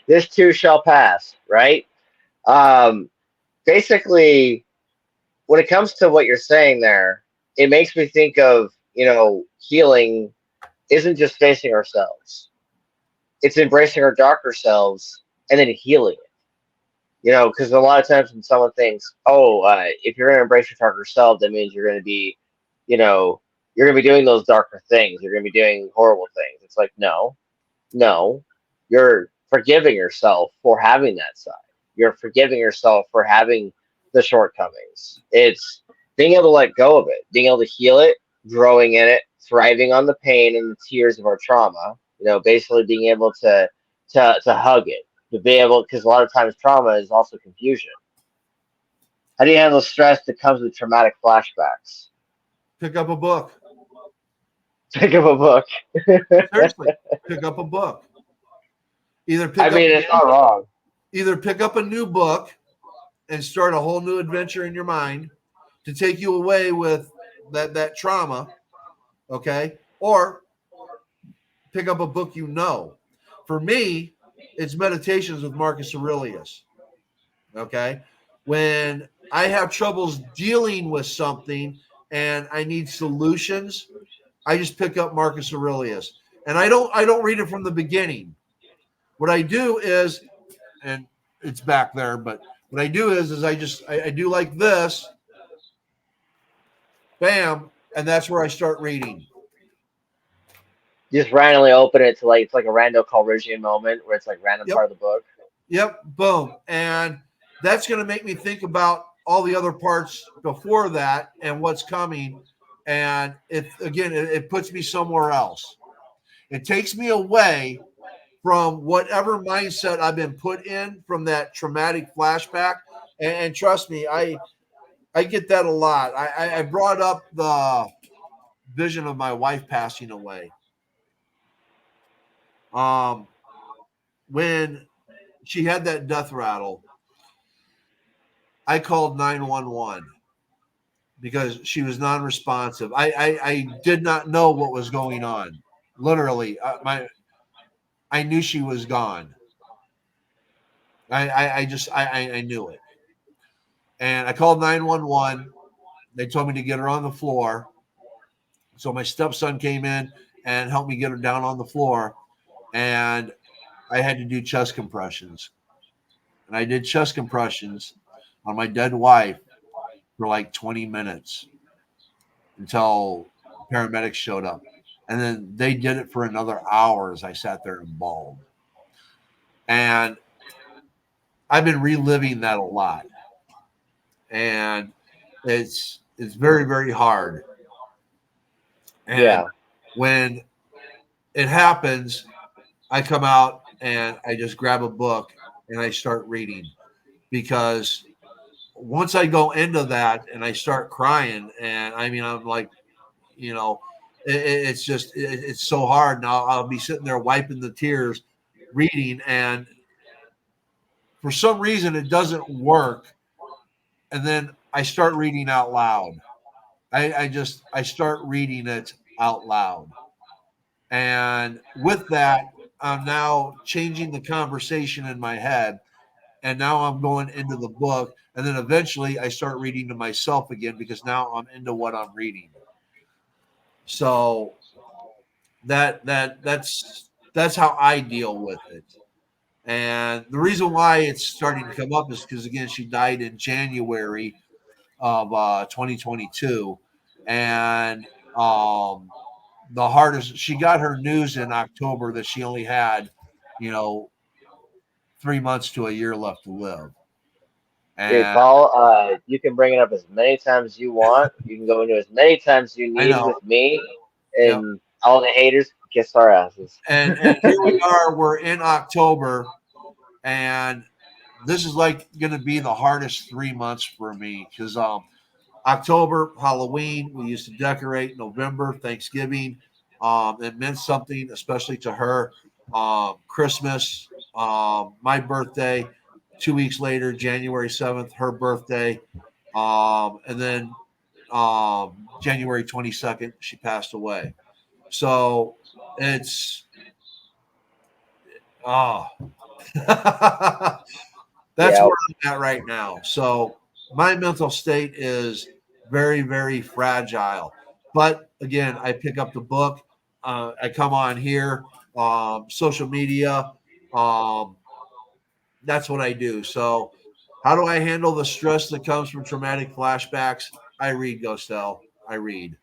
This too shall pass, right? Um, Basically, when it comes to what you're saying there, it makes me think of, healing isn't just facing ourselves, it's embracing our darker selves and then healing it. Because a lot of times when someone thinks, oh, if you're going to embrace your darker self, that means you're going to be, you know, you're going to be doing those darker things. You're going to be doing horrible things. It's like, no, no, you're forgiving yourself for having that side. You're forgiving yourself for having the shortcomings. It's being able to let go of it, being able to heal it, growing in it, thriving on the pain and the tears of our trauma. Basically being able to hug it, to be able, because a lot of times trauma is also confusion. How do you handle stress that comes with traumatic flashbacks?
Pick up a book.
Pick up a book.
Seriously, pick up a book. Either
It's not wrong.
Either pick up a new book and start a whole new adventure in your mind to take you away with that trauma, okay? Or pick up a book you know. For me, it's Meditations with Marcus Aurelius, okay? When I have troubles dealing with something and I need solutions, I just pick up Marcus Aurelius. And I don't read it from the beginning. What I do is, and it's back there, but what I do is I do like this, bam, and that's where I start reading.
You just randomly open it to it's like a random Calrissian moment where it's like random
Yep.
part of the book.
Yep, boom. And that's going to make me think about all the other parts before that and what's coming. And it puts me somewhere else. It takes me away from whatever mindset I've been put in from that traumatic flashback. And trust me, I get that a lot. I brought up the vision of my wife passing away. When she had that death rattle, I called 911 because she was non-responsive. I did not know what was going on. Literally, I knew she was gone. I knew it, and I called 911. They told me to get her on the floor. So my stepson came in and helped me get her down on the floor, and I had to do chest compressions. And I did chest compressions on my dead wife for like 20 minutes until paramedics showed up. And then they did it for another hour as I sat there and bawled. And I've been reliving that a lot. And it's very, very hard. And when it happens, I come out and I just grab a book and I start reading, because once I go into that and I start crying, and I'm like, it's so hard. Now I'll be sitting there wiping the tears, reading, and for some reason it doesn't work. And then I start reading out loud. I start reading it out loud. And with that, I'm now changing the conversation in my head. And now I'm going into the book. And then eventually I start reading to myself again, because now I'm into what I'm reading. So that's how I deal with it. And the reason why it's starting to come up is because, again, she died in January of 2022. And the hardest, she got her news in October that she only had, 3 months to a year left to live.
Dude,
And
Paul, you can bring it up as many times as you want. You can go into as many times you
I
need
know,
with me,
yep.
and all the haters kiss our asses.
And here we are, we're in October, and this is like going to be the hardest 3 months for me, because October, Halloween, we used to decorate. November, Thanksgiving, it meant something, especially to her. Christmas, my birthday, 2 weeks later, January 7th, her birthday. And then January 22nd, she passed away. So it's that's
Yeah.
where I'm at right now. So my mental state is very, very fragile. But again, I pick up the book. I come on here, social media. Um, that's what I do. So, how do I handle the stress that comes from traumatic flashbacks? I read, Ghostel. I read.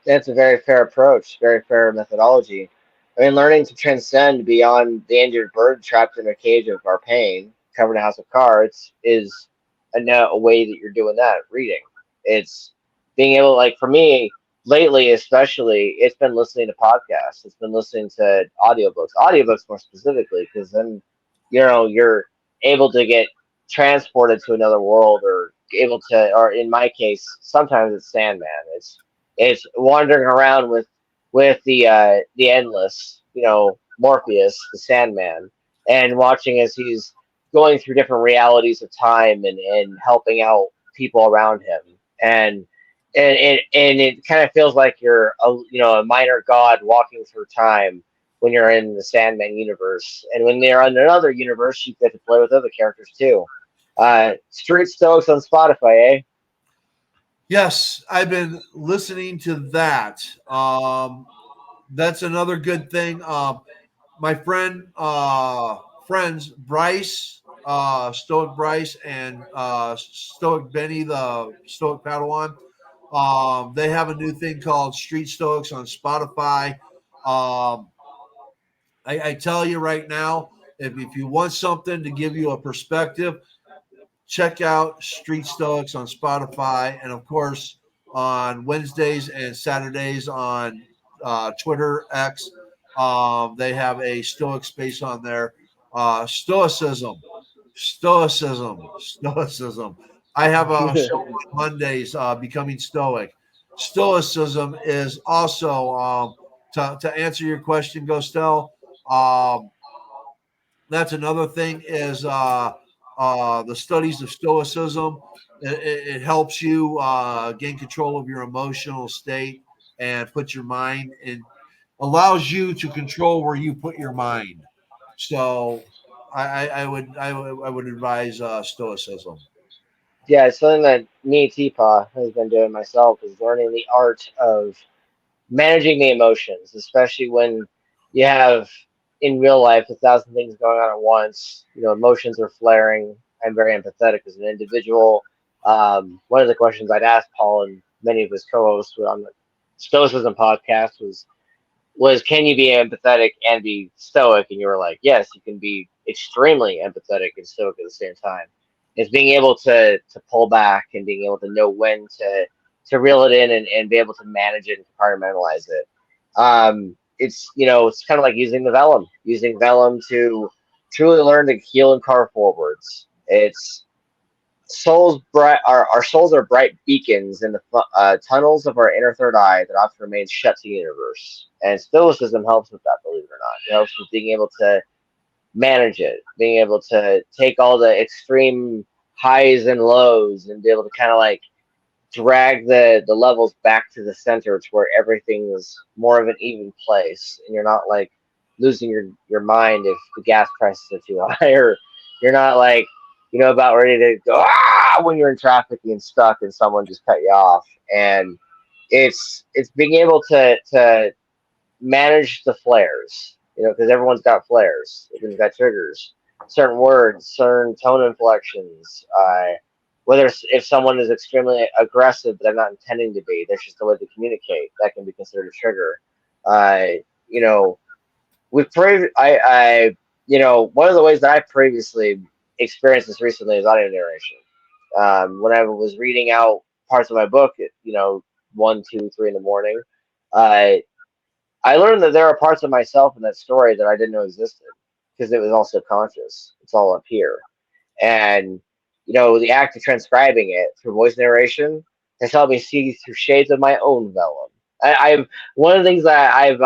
That's a very fair approach, very fair methodology. I mean, learning to transcend beyond the injured bird trapped in a cage of our pain, covered in a house of cards, is a way that you're doing that. Reading, it's being able, like for me, lately especially, it's been listening to podcasts. It's been listening to audiobooks more specifically, because then you're able to get transported to another world, or able to, or in my case, sometimes it's Sandman. It's wandering around with the endless, Morpheus, the Sandman, and watching as he's going through different realities of time, and helping out people around him. And it kind of feels like you're a minor god walking through time when you're in the Sandman universe. And when they're in another universe, you get to play with other characters too. Street Stoics on Spotify, eh?
Yes, I've been listening to that. That's another good thing. My friends Bryce, Stoic Bryce, and Stoic Benny, the Stoic Padawan. They have a new thing called Street Stoics on Spotify. Um, I tell you right now, if you want something to give you a perspective, check out Street Stoics on Spotify, and of course on Wednesdays and Saturdays on Twitter X. They have a Stoic space on there. Stoicism, Stoicism. I have a show on Mondays, Becoming Stoic. Stoicism is also to answer your question, Ghostel. Um, that's another thing is the studies of stoicism. It helps you gain control of your emotional state and put your mind in, allows you to control where you put your mind. So I would advise stoicism.
Yeah, it's something that me, Teapot, has been doing myself, is learning the art of managing the emotions, especially when you have in real life 1,000 things going on at once. Emotions are flaring. I'm very empathetic as an individual. One of the questions I'd ask Paul and many of his co-hosts on the Stoicism podcast was can you be empathetic and be stoic? And you were like, yes, you can be extremely empathetic and stoic at the same time. It's being able to pull back and being able to know when to reel it in, and be able to manage it and compartmentalize it. It's kind of like using vellum to truly learn to heal and carve forwards. It's souls bright. Our souls are bright beacons in the tunnels of our inner third eye that often remains shut to the universe. And Stoicism helps with that, believe it or not. It helps with being able to manage it, being able to take all the extreme highs and lows, and be able to kind of like drag the levels back to the center, to where everything is more of an even place, and you're not like losing your mind if the gas prices are too high, or you're not like about ready to go when you're in traffic and stuck and someone just cut you off. And it's being able to manage the flares, because everyone's got flares, everyone's got triggers, certain words, certain tone inflections, whether if someone is extremely aggressive but they're not intending to be, there's just a way to communicate that can be considered a trigger. You know, one of the ways that I previously experienced this recently is audio narration. When I was reading out parts of my book at 1, 2, 3 in the morning, I learned that there are parts of myself in that story that I didn't know existed, because it was all subconscious. It's all up here. And the act of transcribing it through voice narration has helped me see through shades of my own vellum. I've One of the things that I've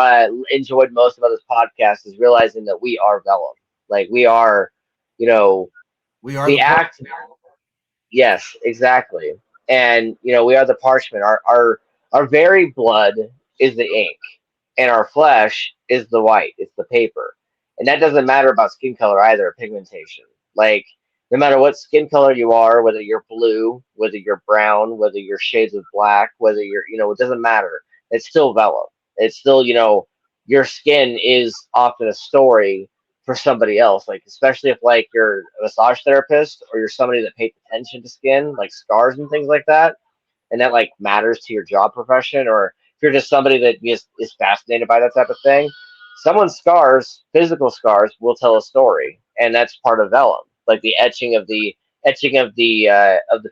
enjoyed most about this podcast is realizing that we are vellum. Like we are. You know,
We are
the
the
act. Yes, exactly. And we are the parchment. Our very blood is the ink, and our flesh is the white. It's the paper, and that doesn't matter about skin color either. Pigmentation, like no matter what skin color you are, whether you're blue, whether you're brown, whether you're shades of black, whether you're it doesn't matter. It's still vellum. It's still your skin is often a story for somebody else, like especially if like you're a massage therapist or you're somebody that pays attention to skin, like scars and things like that, and that like matters to your job profession, or if you're just somebody that is fascinated by that type of thing, someone's scars, physical scars, will tell a story, and that's part of vellum, like the etching of the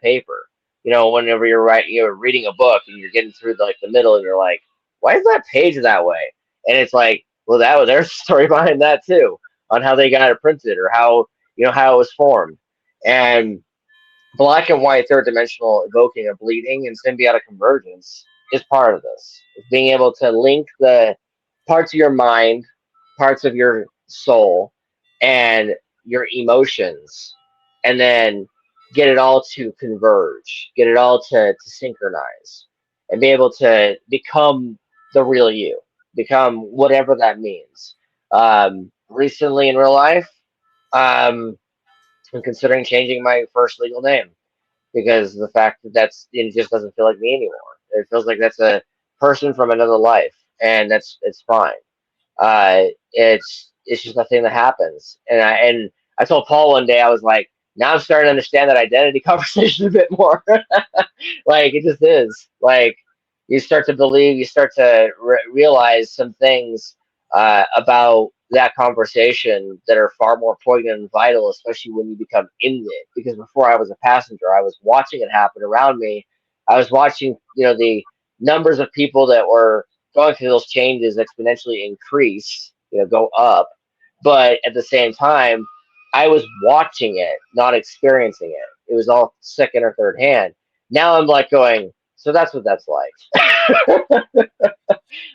paper. Whenever you're reading a book and you're getting through like the middle, and you're like, why is that page that way? And it's like, well, there's a story behind that too, on how they got it printed, or how it was formed. And black and white third dimensional evoking of bleeding and symbiotic convergence is part of this. It's being able to link the parts of your mind, parts of your soul, and your emotions, and then get it all to converge, get it all to synchronize, and be able to become the real you, become whatever that means. Recently in real life, um, I'm considering changing my first legal name, because the fact that it just doesn't feel like me anymore. It feels like that's a person from another life, and it's fine. It's just a thing that happens. And I told Paul one day, I was like, now I'm starting to understand that identity conversation a bit more. Like it just is. Like you start to believe, you start to realize some things about that conversation that are far more poignant and vital, especially when you become in it. Because before I was a passenger, I was watching it happen around me. I was watching, the numbers of people that were going through those changes exponentially increase, go up. But at the same time, I was watching it, not experiencing it. It was all second or third hand. Now I'm like going, so that's what that's like.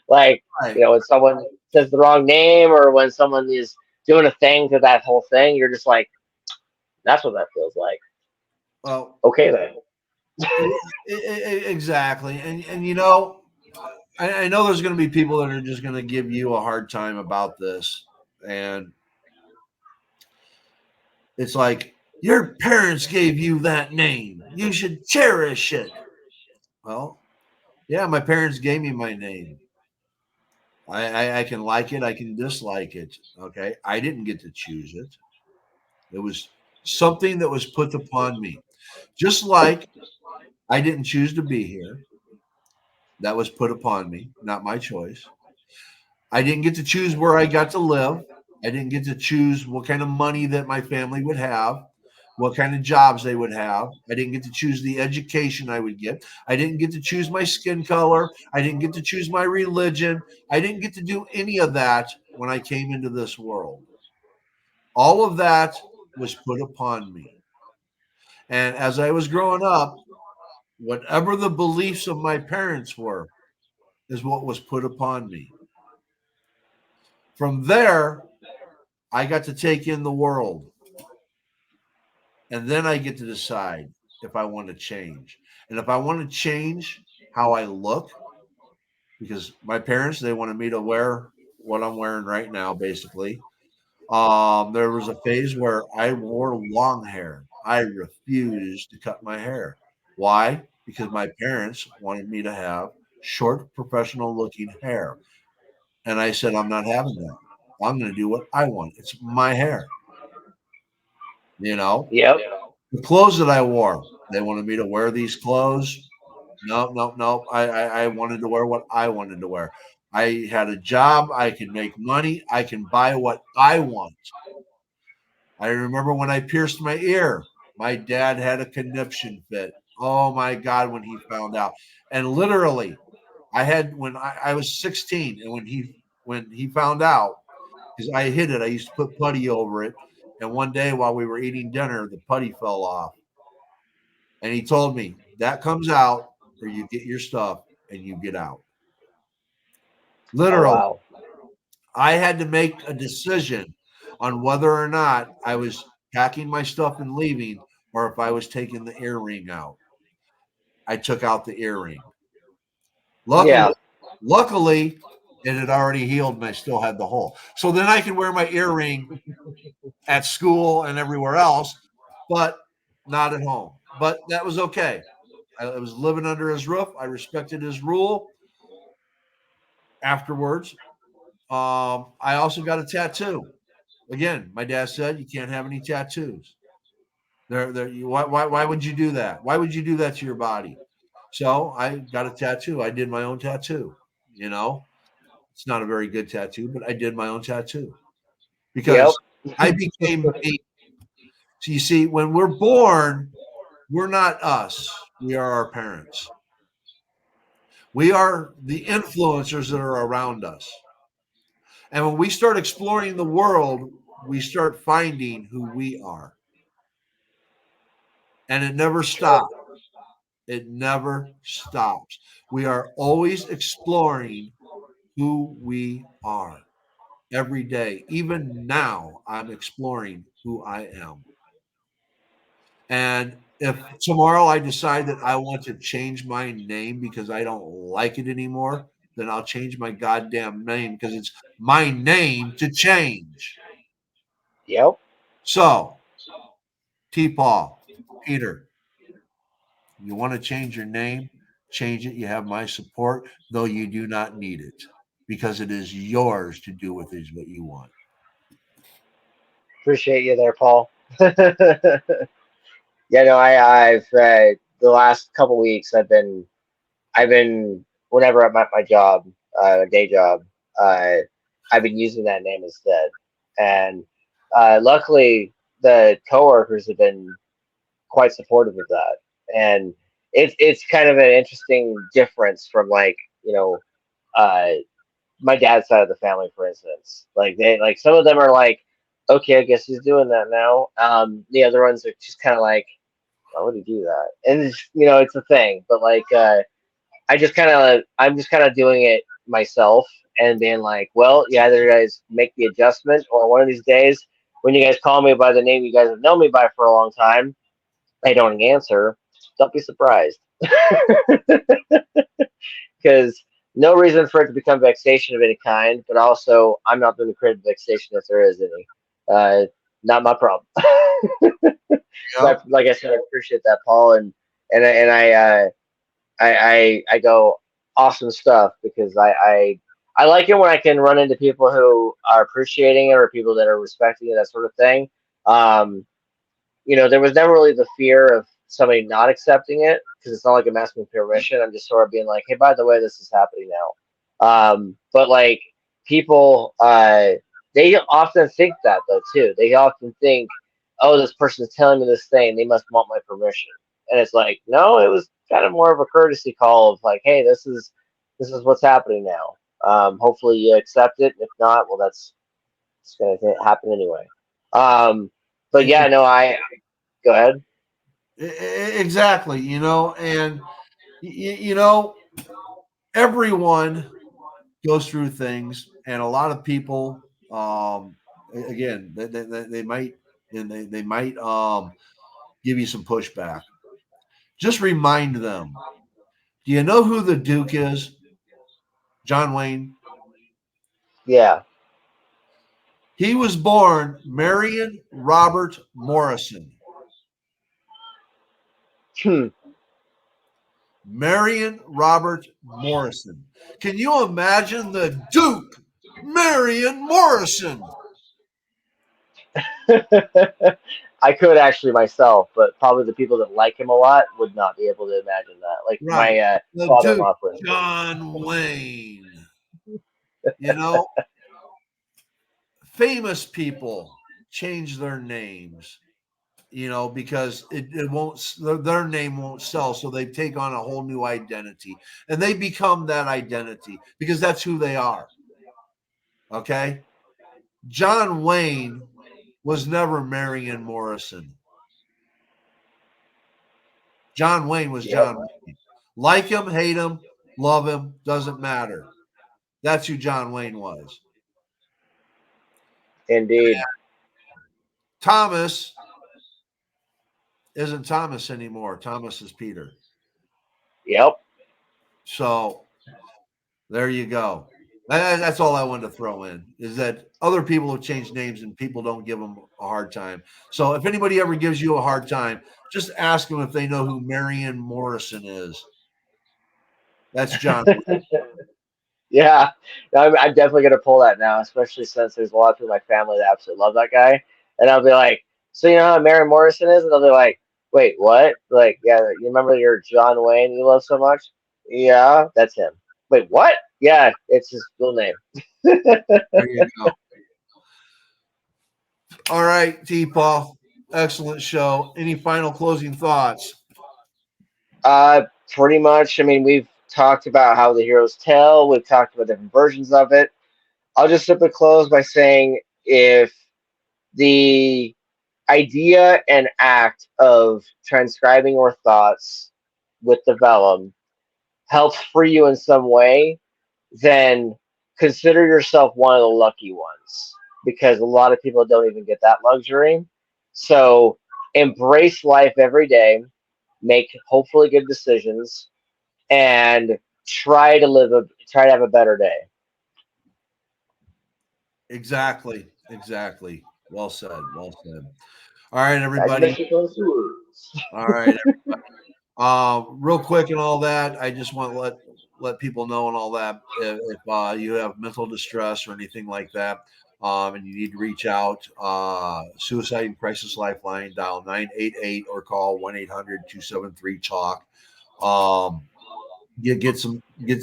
Like,
right.
when someone says the wrong name, or when someone is doing a thing to that whole thing, you're just like, that's what that feels like.
Well,
Okay, then.
exactly. And I know there's going to be people that are just going to give you a hard time about this, and it's like your parents gave you that name. You should cherish it. Well, yeah, my parents gave me my name. I can like it. I can dislike it. Okay. I didn't get to choose it. It was something that was put upon me. Just like I didn't choose to be here. That was put upon me, not my choice. I didn't get to choose where I got to live. I didn't get to choose what kind of money that my family would have, what kind of jobs they would have. I didn't get to choose the education I would get. I didn't get to choose my skin color. I didn't get to choose my religion. I didn't get to do any of that when I came into this world. All of that was put upon me. And as I was growing up, whatever the beliefs of my parents were, is what was put upon me. From there, I got to take in the world. And then I get to decide if I want to change. And if I want to change how I look, because my parents, they wanted me to wear what I'm wearing right now, basically. There was a phase where I wore long hair. I refused to cut my hair. Why? Because my parents wanted me to have short, professional looking hair. And I said, I'm not having that. I'm going to do what I want. It's my hair. You know,
Yep.
the clothes that I wore, they wanted me to wear these clothes. No, no, no. I wanted to wear what I wanted to wear. I had a job. I could make money. I can buy what I want. I remember when I pierced my ear, my dad had a conniption fit. Oh my God, when he found out. And literally, I had when I was 16, and when he found out, because I hid it, I used to put putty over it. And one day while we were eating dinner, the putty fell off. And he told me, that comes out, or you get your stuff and you get out.
Oh
Literally,
wow.
I had to make a decision on whether or not I was packing my stuff and leaving, or if I was taking the earring out. I took out the earring.
Yeah.
Luckily, it had already healed and I still had the hole. So then I could wear my earring at school and everywhere else, but not at home. But that was okay. I was living under his roof. I respected his rule. Afterwards, I also got a tattoo. Again, my dad said you can't have any tattoos. Why would you do that? Why would you do that to your body? So I got a tattoo. I did my own tattoo. You know, it's not a very good tattoo, but I did my own tattoo
Yep.
because I became me. So you see, when we're born, we're not us. We are our parents. We are the influencers that are around us. And when we start exploring the world, we start finding who we are. And it never stops. It never stops. We are always exploring who we are every day. Even now, I'm exploring who I am. And if tomorrow I decide that I want to change my name because I don't like it anymore, then I'll change my goddamn name because it's my name to change.
Yep.
So, T-Paul, Peter, you want to change your name? Change it. You have my support, though you do not need it because it is yours to do with it what you want.
Appreciate you there, Paul. Yeah, no, I've the last couple weeks I've been whenever I'm at my job, day job, uh, I've been using that name instead, and luckily the coworkers have been quite supportive of that, and it's kind of an interesting difference from like uh, my dad's side of the family, for instance. Like they like some of them are like, okay, I guess he's doing that now. The other ones are just kind of like, why would he do that? And it's a thing, but like I'm just kind of doing it myself and being like, well, you either guys make the adjustment or one of these days when you guys call me by the name you guys have known me by for a long time, I don't answer. Don't be surprised. Because no reason for it to become vexation of any kind, but also I'm not going to create vexation if there is any. Not my problem.
Yep.
Like I said, I appreciate that, Paul, and I go awesome stuff because I like it when I can run into people who are appreciating it or people that are respecting it, that sort of thing. Um, there was never really the fear of somebody not accepting it because it's not like I'm asking permission. I'm just sort of being like, hey, by the way, this is happening now. But like people, they often think that though too. They often think, oh, this person's telling me this thing, they must want my permission. And it's like, no, it was kind of more of a courtesy call of like, hey, this is what's happening now. Hopefully you accept it. If not, well, that's it's going to happen anyway. But
E-
yeah, no, I go ahead.
Exactly. And you know, everyone goes through things, and a lot of people, again, they might and they might give you some pushback. Just remind them. Do you know who the Duke is? John Wayne.
Yeah.
He was born Marion Robert Morrison.
Hmm.
Marion Robert Morrison. Can you imagine the Duke Marion Morrison?
I could actually myself, but probably the people that like him a lot would not be able to imagine that. Like
Right.
my
The Duke
father-in-law, for instance.
John Wayne. You know, famous people change their names, because it won't, their name won't sell. So they take on a whole new identity and they become that identity because that's who they are. Okay. John Wayne was never Marion Morrison. John Wayne was
Yep.
John Wayne. Like him, hate him, love him, doesn't matter. That's who John Wayne was.
Indeed.
Thomas isn't Thomas anymore. Thomas is Peter.
Yep.
So there you go. That's all I wanted to throw in, is that other people have changed names and people don't give them a hard time. So if anybody ever gives you a hard time, just ask them if they know who Marion Morrison is. That's John.
Yeah, I'm definitely gonna pull that now, especially since there's a lot of people in my family that absolutely love that guy. And I'll be like, "So you know how Mary Morrison is?" And they'll be like, "Wait, what?" Like, yeah, you remember your John Wayne you love so much? Yeah, that's him. Wait, what? Yeah, it's his full name.
There you go. All right, T. Paul. Excellent show. Any final closing thoughts?
Pretty much. I mean, we've talked about how the heroes tell. We've talked about different versions of it. I'll just simply close by saying, if the idea and act of transcribing your thoughts with the vellum helps free you in some way, then consider yourself one of the lucky ones, because a lot of people don't even get that luxury. So embrace life every day, make hopefully good decisions, and try to have a better day.
Exactly. Exactly. Well said. Well said. All right,
Back to
everybody.
Mexico City.
All right. Real quick and all that, I just want to let people know and all that, if you have mental distress or anything like that, and you need to reach out, Suicide and Crisis Lifeline, dial 988 or call 1-800-273-TALK. You get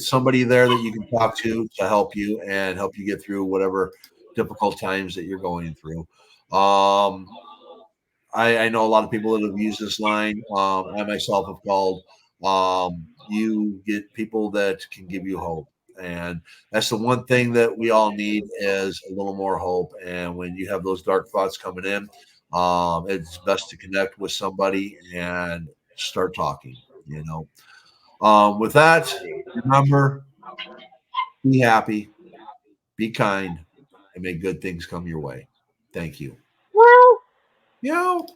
somebody there that you can talk to help you and help you get through whatever difficult times that you're going through. I know a lot of people that have used this line. I myself have called. You get people that can give you hope, and that's the one thing that we all need, is a little more hope. And when you have those dark thoughts coming in, it's best to connect with somebody and start talking. You know. With that, remember, be happy, be kind, and may good things come your way. Thank you.
Well,
Meow.